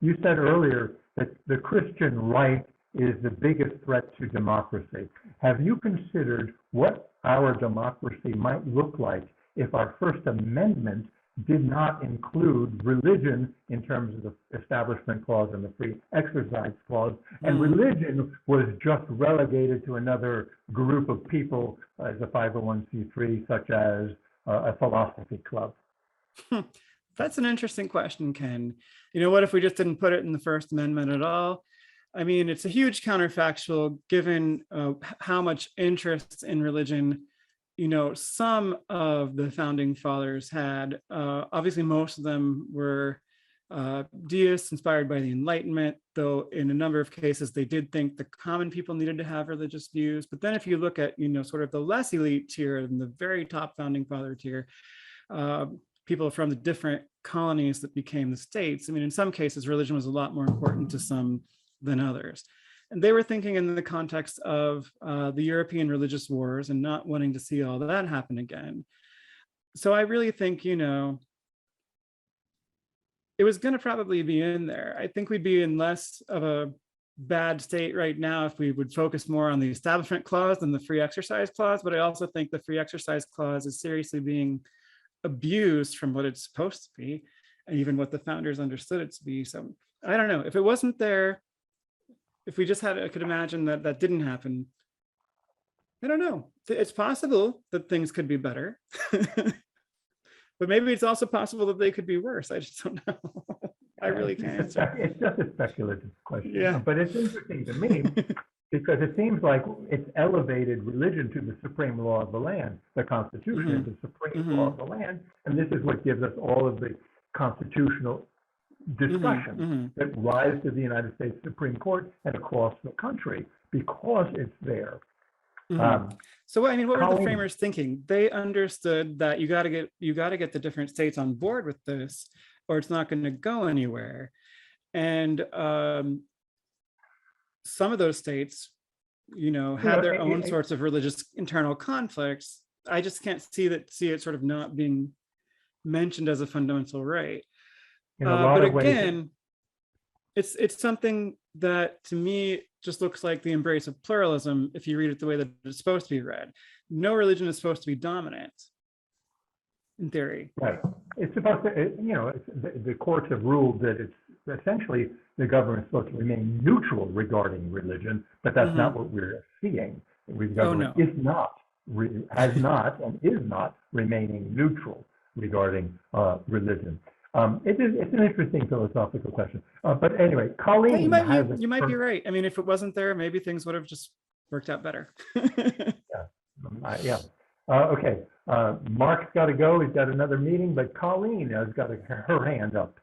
You said earlier that the Christian right is the biggest threat to democracy. Have you considered what our democracy might look like if our First Amendment did not include religion in terms of the Establishment Clause and the Free Exercise Clause, and religion was just relegated to another group of people as a 501c3, such as a philosophy club? That's an interesting question, Ken. What if we just didn't put it in the First Amendment at all? I mean, it's a huge counterfactual given how much interest in religion, some of the founding fathers had, obviously most of them were deists inspired by the Enlightenment, though in a number of cases they did think the common people needed to have religious views. But then if you look at, sort of the less elite tier and the very top founding father tier, people from the different colonies that became the states, I mean, in some cases, religion was a lot more important to some than others. And they were thinking in the context of the European religious wars and not wanting to see all that happen again. So I really think, it was going to probably be in there. I think we'd be in less of a bad state right now if we would focus more on the Establishment Clause than the Free Exercise Clause. But I also think the Free Exercise Clause is seriously being abused from what it's supposed to be, and even what the founders understood it to be. So I don't know, if it wasn't there, if we just I could imagine that that didn't happen. I don't know. It's possible that things could be better. But maybe it's also possible that they could be worse. I just don't know. I really can't answer. It's just a speculative question. Yeah. But it's interesting to me because it seems like it's elevated religion to the supreme law of the land. The Constitution is the supreme law of the land. And this is what gives us all of the constitutional discussions that rise to the United States Supreme Court and across the country because it's there. So I mean, what were the Colleen. framers thinking? They understood that you got to get the different states on board with this, or it's not going to go anywhere. And some of those states, had their own sorts of religious internal conflicts. I just can't see it sort of not being mentioned as a fundamental right. But again, it's something that to me just looks like the embrace of pluralism if you read it the way that it's supposed to be read. No religion is supposed to be dominant, in theory. Right. It's supposed to, the courts have ruled that it's essentially the government is supposed to remain neutral regarding religion, but that's not what we're seeing. The government is not, has not, and is not remaining neutral regarding religion. It's an interesting philosophical question. But anyway, Colleen, you might be right. I mean, if it wasn't there, maybe things would have just worked out better. Okay. Mark's got to go. He's got another meeting, but Colleen has got her hand up.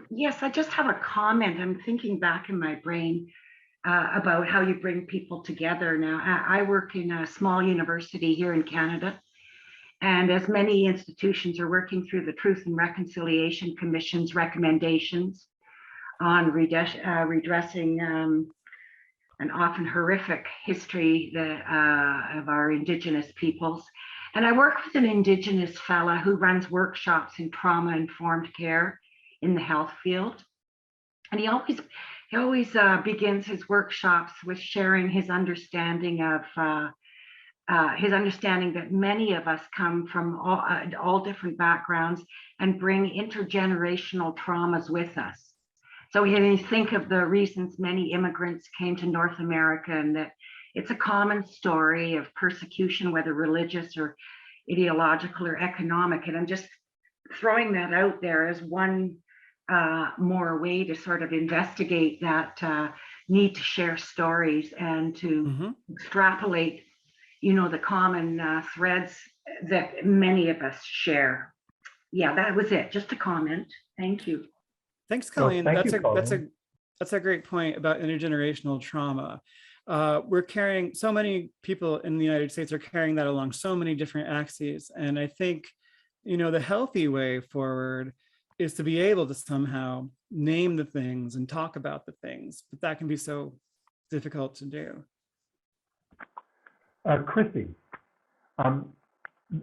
Yes, I just have a comment. I'm thinking back in my brain about how you bring people together. Now, I work in a small university here in Canada. And as many institutions are working through the Truth and Reconciliation Commission's recommendations on redressing an often horrific history of our Indigenous peoples. And I work with an Indigenous fella who runs workshops in trauma-informed care in the health field. And he always begins his workshops with sharing his understanding of that many of us come from all different backgrounds and bring intergenerational traumas with us. So when you think of the reasons many immigrants came to North America, and that it's a common story of persecution, whether religious or ideological or economic. And I'm just throwing that out there as one more way to sort of investigate that need to share stories and to extrapolate the common threads that many of us share. Yeah, that was it. Just a comment. Thank you. Thanks, Colleen. Colleen. That's a great point about intergenerational trauma. We're carrying, so many people in the United States are carrying that along so many different axes. And I think, the healthy way forward is to be able to somehow name the things and talk about the things, but that can be so difficult to do. Chrissy, I'm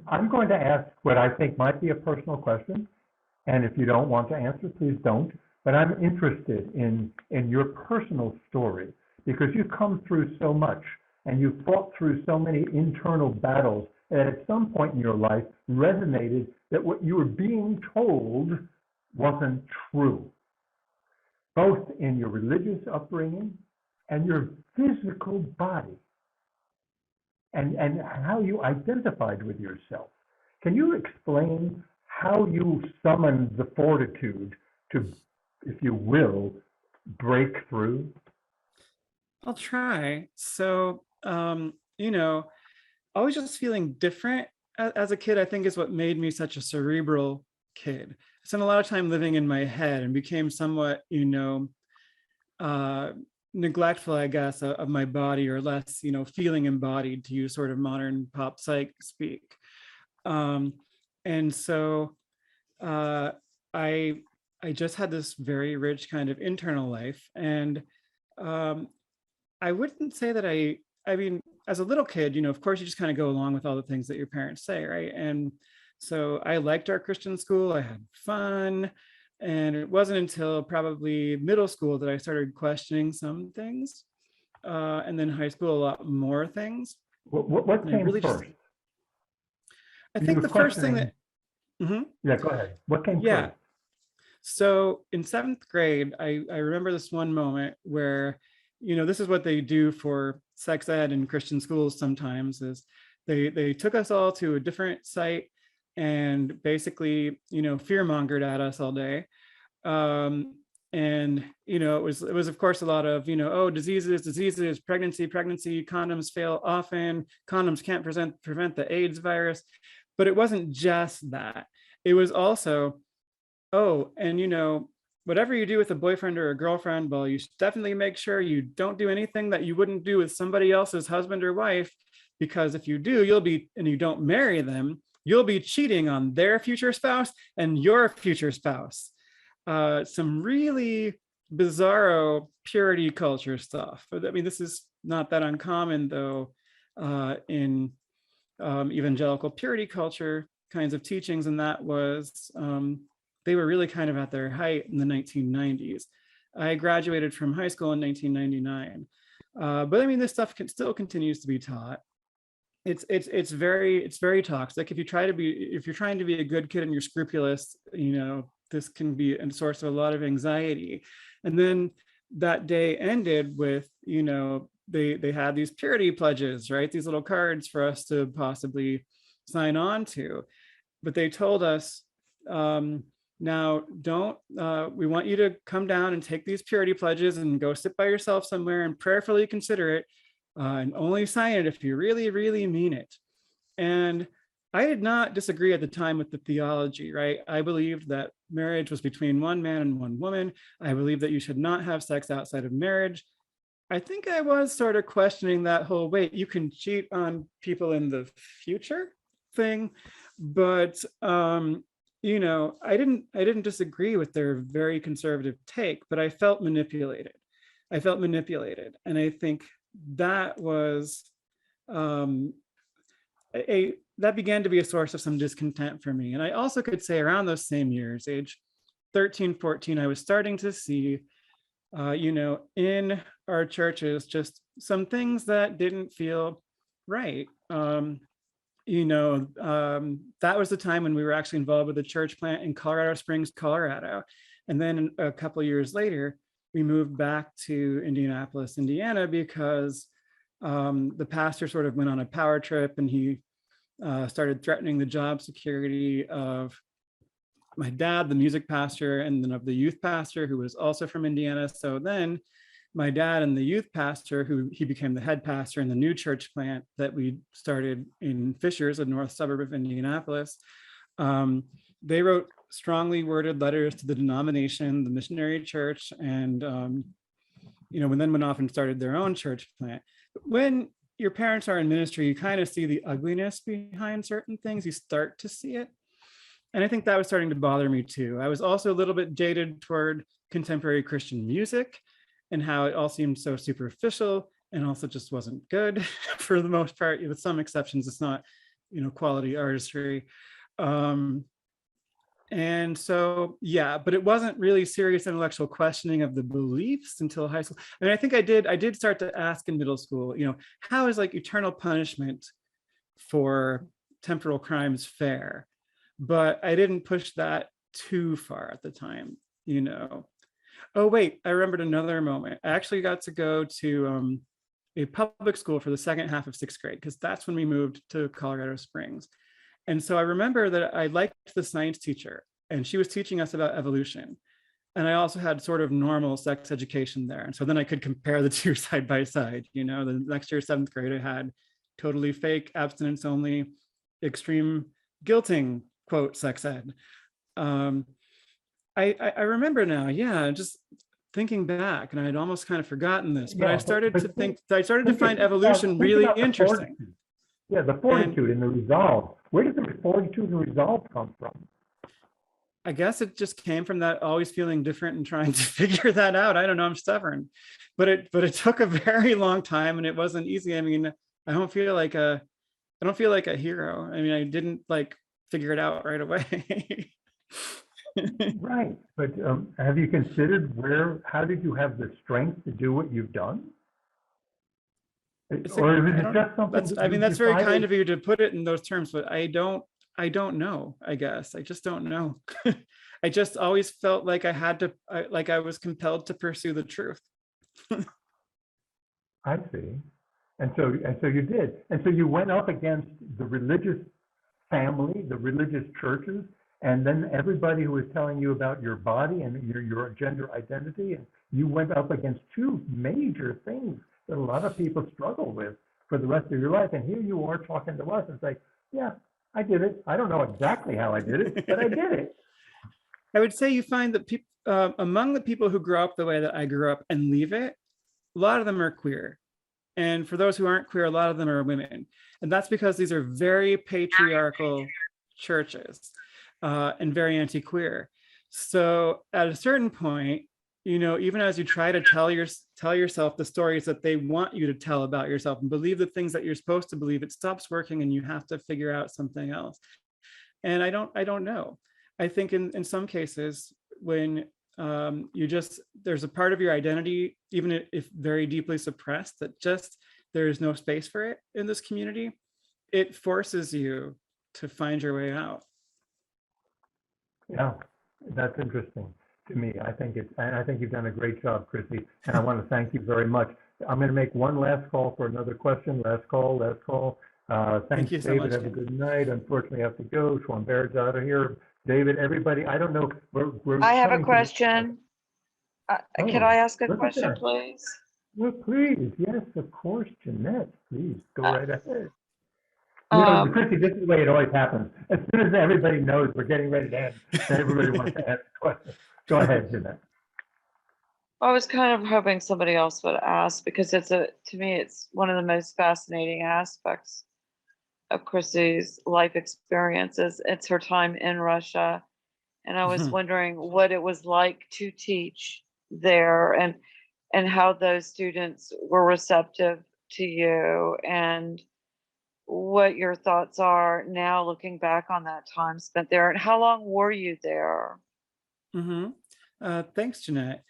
going to ask what I think might be a personal question, and if you don't want to answer, please don't. But I'm interested in your personal story because you've come through so much and you've fought through so many internal battles that at some point in your life resonated that what you were being told wasn't true, both in your religious upbringing and your physical body. And how you identified with yourself. Can you explain how you summoned the fortitude to, if you will, break through? I'll try. So, always just feeling different as a kid, I think is what made me such a cerebral kid. I spent a lot of time living in my head and became somewhat, neglectful, I guess, of my body, or less, feeling embodied, to use sort of modern pop psych speak. And so I just had this very rich kind of internal life. And I wouldn't say that I mean, as a little kid, of course, you just kind of go along with all the things that your parents say, right? And so I liked our Christian school. I had fun. And it wasn't until probably middle school that I started questioning some things. And then high school, a lot more things. What came really first? I You think were the first thing questioning- that, Mhm. Yeah, go ahead. What came Yeah. first? So in 7th grade, I remember this one moment where, this is what they do for sex ed in Christian schools sometimes, is they took us all to a different site and basically, fear-mongered at us all day. And, it was of course a lot of, oh, diseases, pregnancy, condoms fail often, condoms can't prevent the AIDS virus. But it wasn't just that. It was also, oh, and whatever you do with a boyfriend or a girlfriend, well, you should definitely make sure you don't do anything that you wouldn't do with somebody else's husband or wife, because if you do, and you don't marry them, you'll be cheating on their future spouse and your future spouse. Some really bizarro purity culture stuff. I mean, this is not that uncommon, though, in evangelical purity culture kinds of teachings, and that was, they were really kind of at their height in the 1990s. I graduated from high school in 1999. But I mean, this stuff still continues to be taught. It's very toxic. If you're trying to be a good kid and you're scrupulous, this can be a source of a lot of anxiety. And then that day ended with, they had these purity pledges, right? These little cards for us to possibly sign on to. But they told us, now we want you to come down and take these purity pledges and go sit by yourself somewhere and prayerfully consider it, and only sign it if you really, really mean it. And I did not disagree at the time with the theology, right? I believed that marriage was between one man and one woman. I believe that you should not have sex outside of marriage. I think I was sort of questioning that whole, wait, you can cheat on people in the future thing. But, I didn't disagree with their very conservative take, but I felt manipulated. And I think that was, that began to be a source of some discontent for me. And I also could say around those same years, age 13, 14, I was starting to see, in our churches, just some things that didn't feel right. That was the time when we were actually involved with a church plant in Colorado Springs, Colorado. And then a couple of years later, we moved back to Indianapolis, Indiana, because the pastor sort of went on a power trip, and he started threatening the job security of my dad, the music pastor, and then of the youth pastor, who was also from Indiana. So then my dad and the youth pastor, who he became the head pastor in the new church plant that we started in Fishers, a north suburb of Indianapolis, they wrote strongly worded letters to the denomination, the missionary church, and then went off and started their own church plant. When your parents are in ministry, you kind of see the ugliness behind certain things. You start to see it. And I think that was starting to bother me too. I was also a little bit jaded toward contemporary Christian music and how it all seemed so superficial and also just wasn't good for the most part. With some exceptions, it's not, quality artistry. And so, yeah, but it wasn't really serious intellectual questioning of the beliefs until high school. I mean, I think I did start to ask in middle school, how is like eternal punishment for temporal crimes fair? But I didn't push that too far at the time, Oh, wait, I remembered another moment. I actually got to go to a public school for the second half of 6th grade, because that's when we moved to Colorado Springs. And so I remember that I liked the science teacher, and she was teaching us about evolution. And I also had sort of normal sex education there. And so then I could compare the two side by side. The next year, 7th grade, I had totally fake, abstinence only, extreme guilting, quote, sex ed. I remember now, yeah, just thinking back, and I'd almost kind of forgotten this, but I started to find evolution really interesting. Yeah, the fortitude and the resolve. Where did the fortitude and resolve come from? I guess it just came from that always feeling different and trying to figure that out. I don't know, I'm stubborn, but it took a very long time and it wasn't easy. I mean, I don't feel like a hero. I mean, I didn't like figure it out right away. Right, but have you considered how did you have the strength to do what you've done? Or is it just something? I mean, that's very kind of you to put it in those terms, but I don't know, I guess. I just don't know. I just always felt like I had to, like I was compelled to pursue the truth. I see. And so you did. And so you went up against the religious family, the religious churches, and then everybody who was telling you about your body and your gender identity, and you went up against two major things that a lot of people struggle with for the rest of your life. And here you are talking to us and say, yeah, I did it. I don't know exactly how I did it, but I did it. I would say you find that people, among the people who grow up the way that I grew up and leave it, a lot of them are queer. And for those who aren't queer, a lot of them are women. And that's because these are very patriarchal churches and very anti-queer. So at a certain point, you know, even as you try to tell yourself the stories that they want you to tell about yourself and believe the things that you're supposed to believe, it stops working and you have to figure out something else. And I don't know. I think in some cases when there's a part of your identity, even if very deeply suppressed, that just there is no space for it in this community, it forces you to find your way out. Yeah, that's interesting to me. I think you've done a great job, Chrissy, and I want to thank you very much. I'm going to make one last call for another question. Last call. Thanks, you so David. much, Have a good night. Unfortunately, I have to go. Sean Baird's out of here. David, everybody, I don't know. I have a question. Can I ask a question, please? Well, please. Yes, of course, Jeanette. Please go right ahead. You know, Chrissy, this is the way it always happens. As soon as everybody knows we're getting ready to end, everybody wants to ask a question. Go ahead, Jeanette. I was kind of hoping somebody else would ask because to me, it's one of the most fascinating aspects of Chrissy's life experiences. It's her time in Russia. And I was wondering what it was like to teach there and how those students were receptive to you and what your thoughts are now looking back on that time spent there. And how long were you there? Thanks, Jeanette.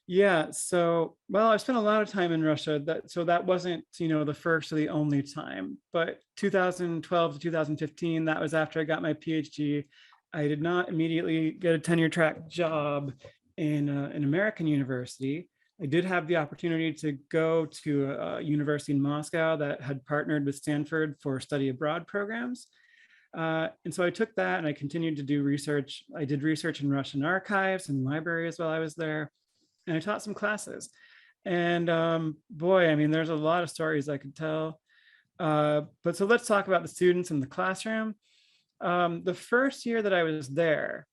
Yeah, so, well, I spent a lot of time in Russia, so that wasn't, you know, the first or the only time, but 2012 to 2015, that was after I got my PhD. I did not immediately get a tenure track job in an American university. I did have the opportunity to go to a university in Moscow that had partnered with Stanford for study abroad programs. And so I took that and I continued to do research. I did research in Russian archives and libraries while I was there. And I taught some classes. And boy, I mean, there's a lot of stories I could tell. But so let's talk about the students in the classroom. The first year that I was there,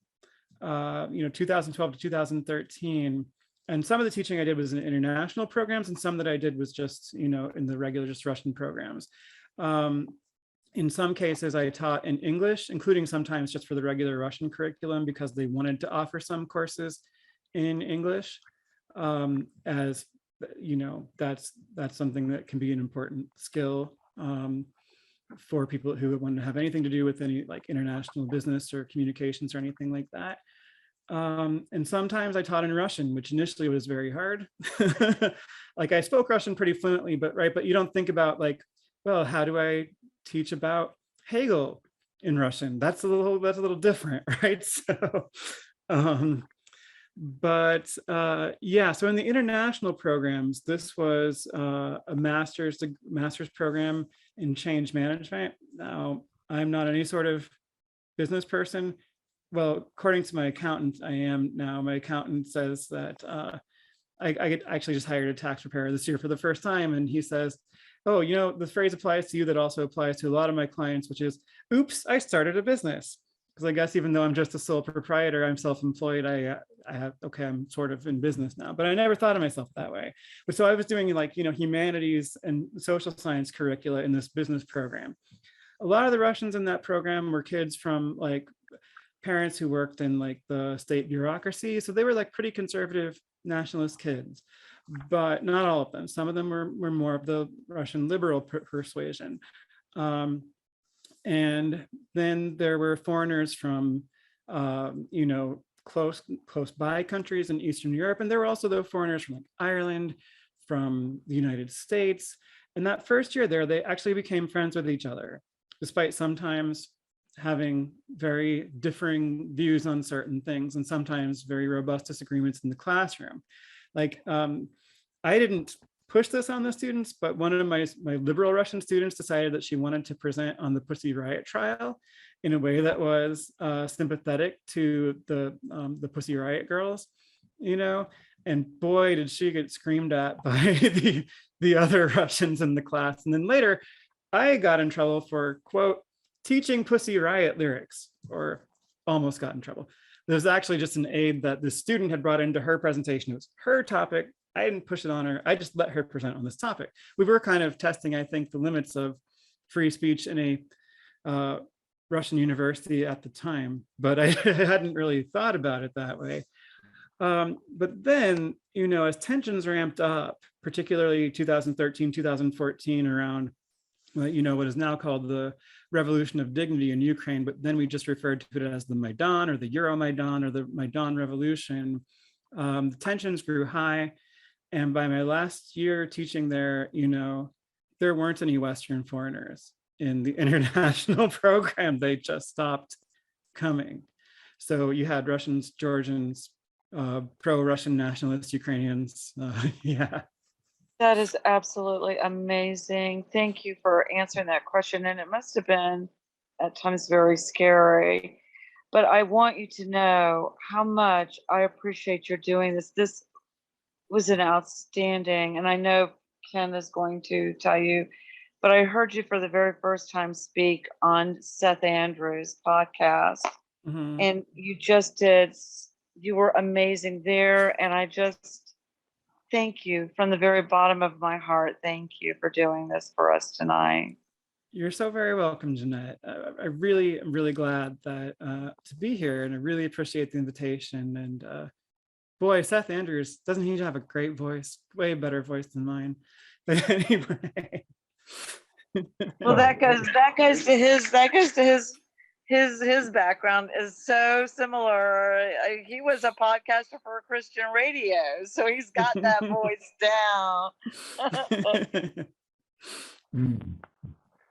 2012 to 2013, and some of the teaching I did was in international programs, and some that I did was just, in the regular, just Russian programs. In some cases, I taught in English, including sometimes just for the regular Russian curriculum, because they wanted to offer some courses in English. As that's something that can be an important skill for people who want to have anything to do with any like international business or communications or anything like that. And sometimes I taught in Russian, which initially was very hard. Like I spoke Russian pretty fluently, but you don't think about like, well, how do I teach about Hegel in Russian? That's a little different, right? So, yeah, so in the international programs, this was a master's program in change management. Now, I'm not any sort of business person. Well, according to my accountant, I am now. My accountant says that I actually just hired a tax preparer this year for the first time. And he says, oh, this phrase applies to you that also applies to a lot of my clients, which is, oops, I started a business. Because I guess even though I'm just a sole proprietor, I'm self-employed, I'm sort of in business now, but I never thought of myself that way. But so I was doing humanities and social science curricula in this business program. A lot of the Russians in that program were kids from parents who worked in the state bureaucracy. So they were pretty conservative nationalist kids, but not all of them. Some of them were more of the Russian liberal persuasion. And then there were foreigners from, close by countries in Eastern Europe. And there were also the foreigners from Ireland, from the United States. And that first year there, they actually became friends with each other, despite sometimes having very differing views on certain things and sometimes very robust disagreements in the classroom. I didn't push this on the students, but one of my liberal Russian students decided that she wanted to present on the Pussy Riot trial in a way that was sympathetic to the Pussy Riot girls, and boy, did she get screamed at by the other Russians in the class. And then later, I got in trouble for, quote, teaching Pussy Riot lyrics, or almost got in trouble. There was actually just an aid that the student had brought into her presentation. It was her topic. I didn't push it on her. I just let her present on this topic. We were kind of testing, I think, the limits of free speech in a Russian university at the time, but I hadn't really thought about it that way. But then, as tensions ramped up, particularly 2013, 2014, around what is now called the Revolution of Dignity in Ukraine, but then we just referred to it as the Maidan or the Euromaidan or the Maidan Revolution. The tensions grew high. And by my last year teaching there, there weren't any Western foreigners in the international program. They just stopped coming. So you had Russians, Georgians, pro-Russian nationalists, Ukrainians. Yeah. That is absolutely amazing. Thank you for answering that question. And it must have been at times very scary, but I want you to know how much I appreciate your doing this. This was an outstanding, and I know Ken is going to tell you, but I heard you for the very first time speak on Seth Andrews' podcast, and you were amazing there. And I just thank you from the very bottom of my heart. Thank you for doing this for us tonight. You're so very welcome, Jeanette. I really am really glad that to be here, and I really appreciate the invitation. And boy, Seth Andrews, doesn't he have a great voice? Way better voice than mine. But anyway. Well, that goes to his background is so similar. He was a podcaster for Christian radio, so he's got that voice down.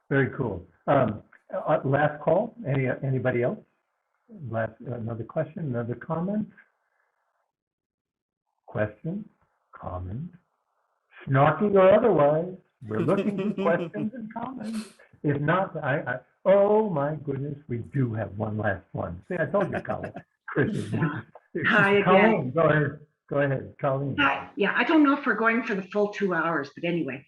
Very cool. Last call. Anybody else? Another question, another comment? Question, comment, snarky or otherwise. We're looking for questions and comments. If not, oh my goodness, we do have one last one. See, I told you, Colleen. Chrissy. Hi again. Colleen, go ahead, Colleen. Hi. Yeah, I don't know if we're going for the full 2 hours, but anyway.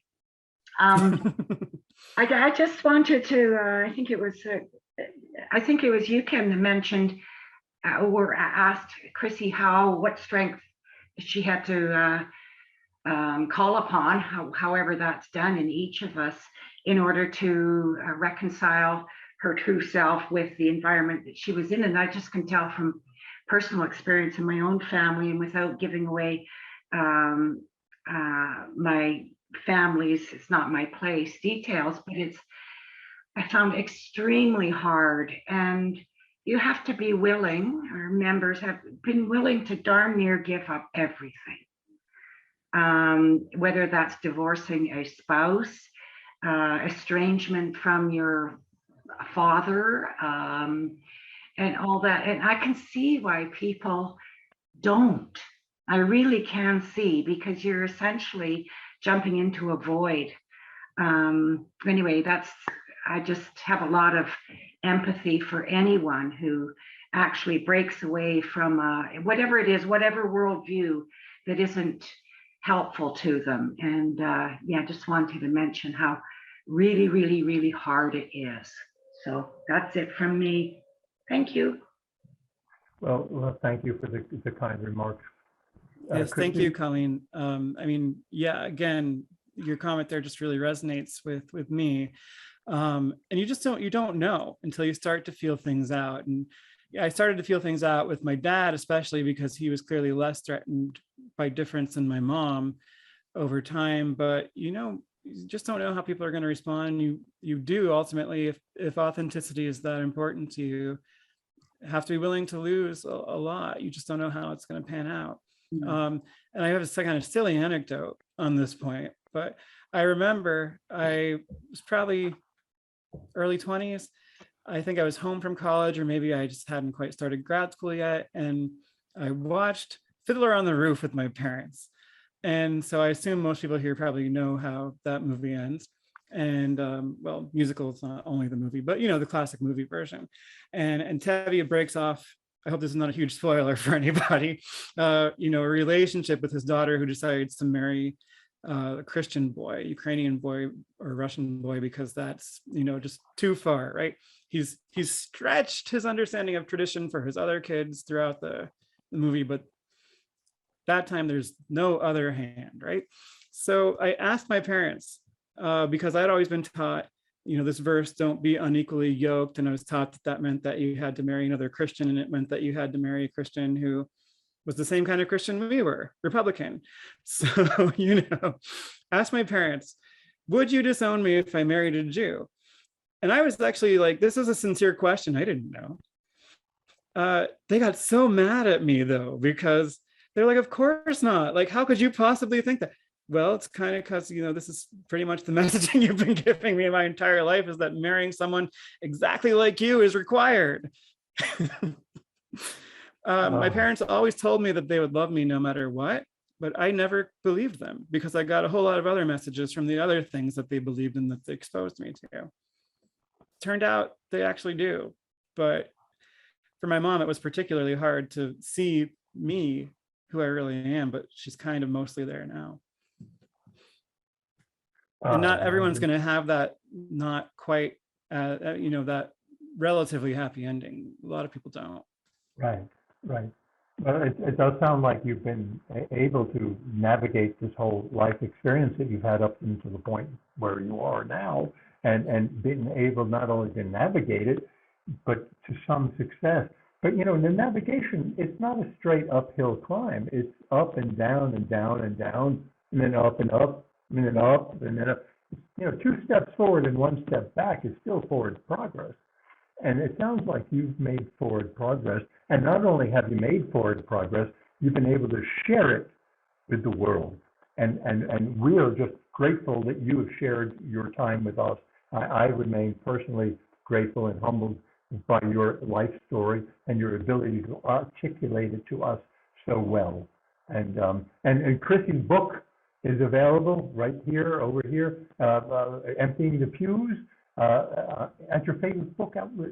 I just wanted to, I think it was you, Ken, that mentioned or asked Chrissy what strength she had to call upon, however that's done in each of us, in order to reconcile her true self with the environment that she was in. And I just can tell from personal experience in my own family, and without giving away my family's, it's not my place, details, but I found extremely hard. And you have to be willing, our members have been willing to darn near give up everything. Whether that's divorcing a spouse, estrangement from your father, and all that. And I can see why people don't. I really can see, because you're essentially jumping into a void. Anyway, I just have a lot of empathy for anyone who actually breaks away from whatever it is, whatever worldview that isn't helpful to them. And yeah, just wanted to mention how really, really, really hard it is. So that's it from me. Thank you. Well, thank you for the kind remarks. Yes, thank Chrissy? you, Colleen. I mean, yeah, again, your comment there just really resonates with me. And you don't know until you start to feel things out. And yeah, I started to feel things out with my dad, especially because he was clearly less threatened by difference than my mom over time. But you just don't know how people are going to respond. You do ultimately, if authenticity is that important to you, have to be willing to lose a lot. You just don't know how it's going to pan out. And I have a kind of silly anecdote on this point, but I remember I was probably early 20s. I think I was home from college, or maybe I just hadn't quite started grad school yet. And I watched Fiddler on the Roof with my parents. And so I assume most people here probably know how that movie ends. And well, musical is not only the movie, but the classic movie version. And Tevye breaks off, I hope this is not a huge spoiler for anybody, a relationship with his daughter, who decides to marry a Christian boy, Ukrainian boy, or Russian boy, because that's, just too far, right? He's stretched his understanding of tradition for his other kids throughout the movie, but that time there's no other hand, right? So I asked my parents, because I'd always been taught, this verse, don't be unequally yoked. And I was taught that meant that you had to marry another Christian, and it meant that you had to marry a Christian who was the same kind of Christian we were, Republican. So, asked my parents, would you disown me if I married a Jew? And I was actually like, this is a sincere question. I didn't know. They got so mad at me though, because they're like, of course not. Like, how could you possibly think that? Well, it's kind of because, this is pretty much the messaging you've been giving me my entire life, is that marrying someone exactly like you is required. My parents always told me that they would love me no matter what, but I never believed them, because I got a whole lot of other messages from the other things that they believed in that they exposed me to. Turned out they actually do. But for my mom, it was particularly hard to see me, who I really am, but she's kind of mostly there now. And not everyone's going to have that, not quite, that relatively happy ending. A lot of people don't. Right. Well, it does sound like you've been able to navigate this whole life experience that you've had up until the point where you are now, and been able not only to navigate it, but to some success. But the navigation, it's not a straight uphill climb. It's up and down and down and down, and then up and up, and then up, and then up. 2 steps forward and 1 step back is still forward progress. And it sounds like you've made forward progress. And not only have you made forward progress, you've been able to share it with the world. And we are just grateful that you have shared your time with us. I remain personally grateful and humbled by your life story and your ability to articulate it to us so well. And Chrissy's book is available right here, over here, Emptying the Pews, at your favorite book outlet.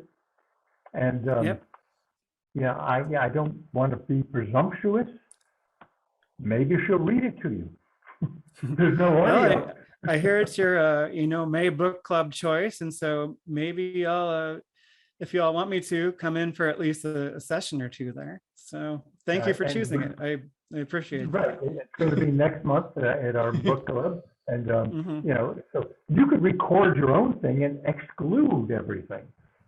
And Yep. I don't want to be presumptuous. Maybe she'll read it to you. There's no audio. Well, I hear it's your, May book club choice. And so maybe I'll, if you all want me to, come in for at least a session or two there. So thank you for choosing it. I appreciate it. Right. It's going to be next month at our book club. And, so you could record your own thing and exclude everything,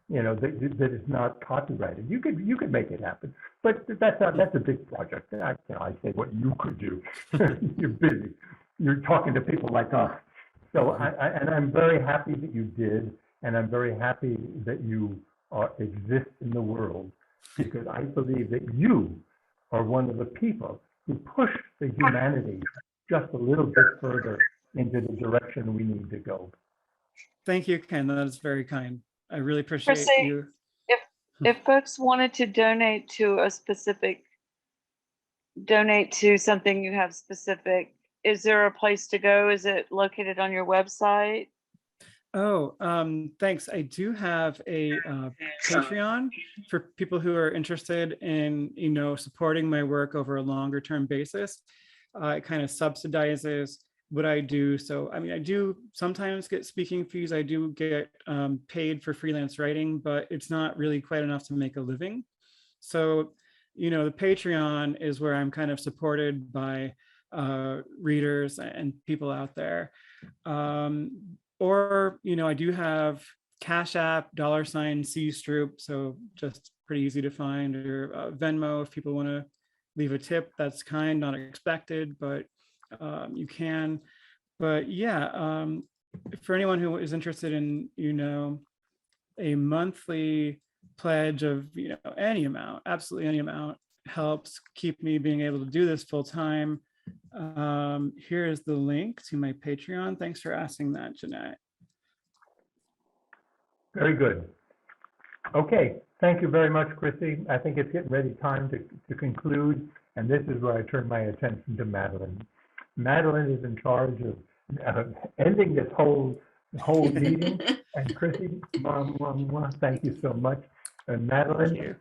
that is not copyrighted. You could make it happen. But that's a big project. I say what you could do. You're busy. You're talking to people like us. So I'm very happy that you did. And I'm very happy that you exist in the world, because I believe that you are one of the people who push the humanity just a little bit further into the direction we need to go. Thank you, Ken. That is very kind. I really appreciate Chrissy, you. If folks wanted to donate to something you have specific, is there a place to go? Is it located on your website? Oh, thanks. I do have a Patreon for people who are interested in, supporting my work over a longer term basis. it kind of subsidizes what I do. So, I mean, I do sometimes get speaking fees. I do get paid for freelance writing, but it's not really quite enough to make a living. So, you know, the Patreon is where I'm kind of supported by readers and people out there. Or, you know, I do have Cash App, $C Stroop, so just pretty easy to find, or Venmo if people want to leave a tip. That's kind, not expected, but you can. But yeah, for anyone who is interested in, you know, a monthly pledge of, you know, any amount, absolutely any amount, helps keep me being able to do this full time. Here is the link to my Patreon. Thanks for asking that, Jeanette. Very good. Okay, thank you very much, Chrissy. I think it's getting ready time to conclude, and this is where I turn my attention to Madeline. Madeline is in charge of ending this whole meeting, and Chrissy, thank you so much. And Madeline,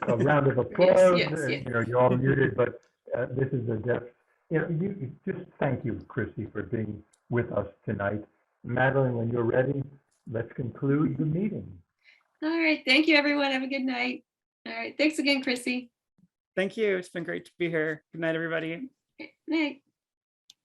a round of applause. Yes, yes. You know, you're all muted, but this is a depth. You know, you just thank you, Chrissy, for being with us tonight. Madeline, when you're ready, let's conclude the meeting. All right. Thank you, everyone. Have a good night. All right. Thanks again, Chrissy. Thank you. It's been great to be here. Good night, everybody. Night.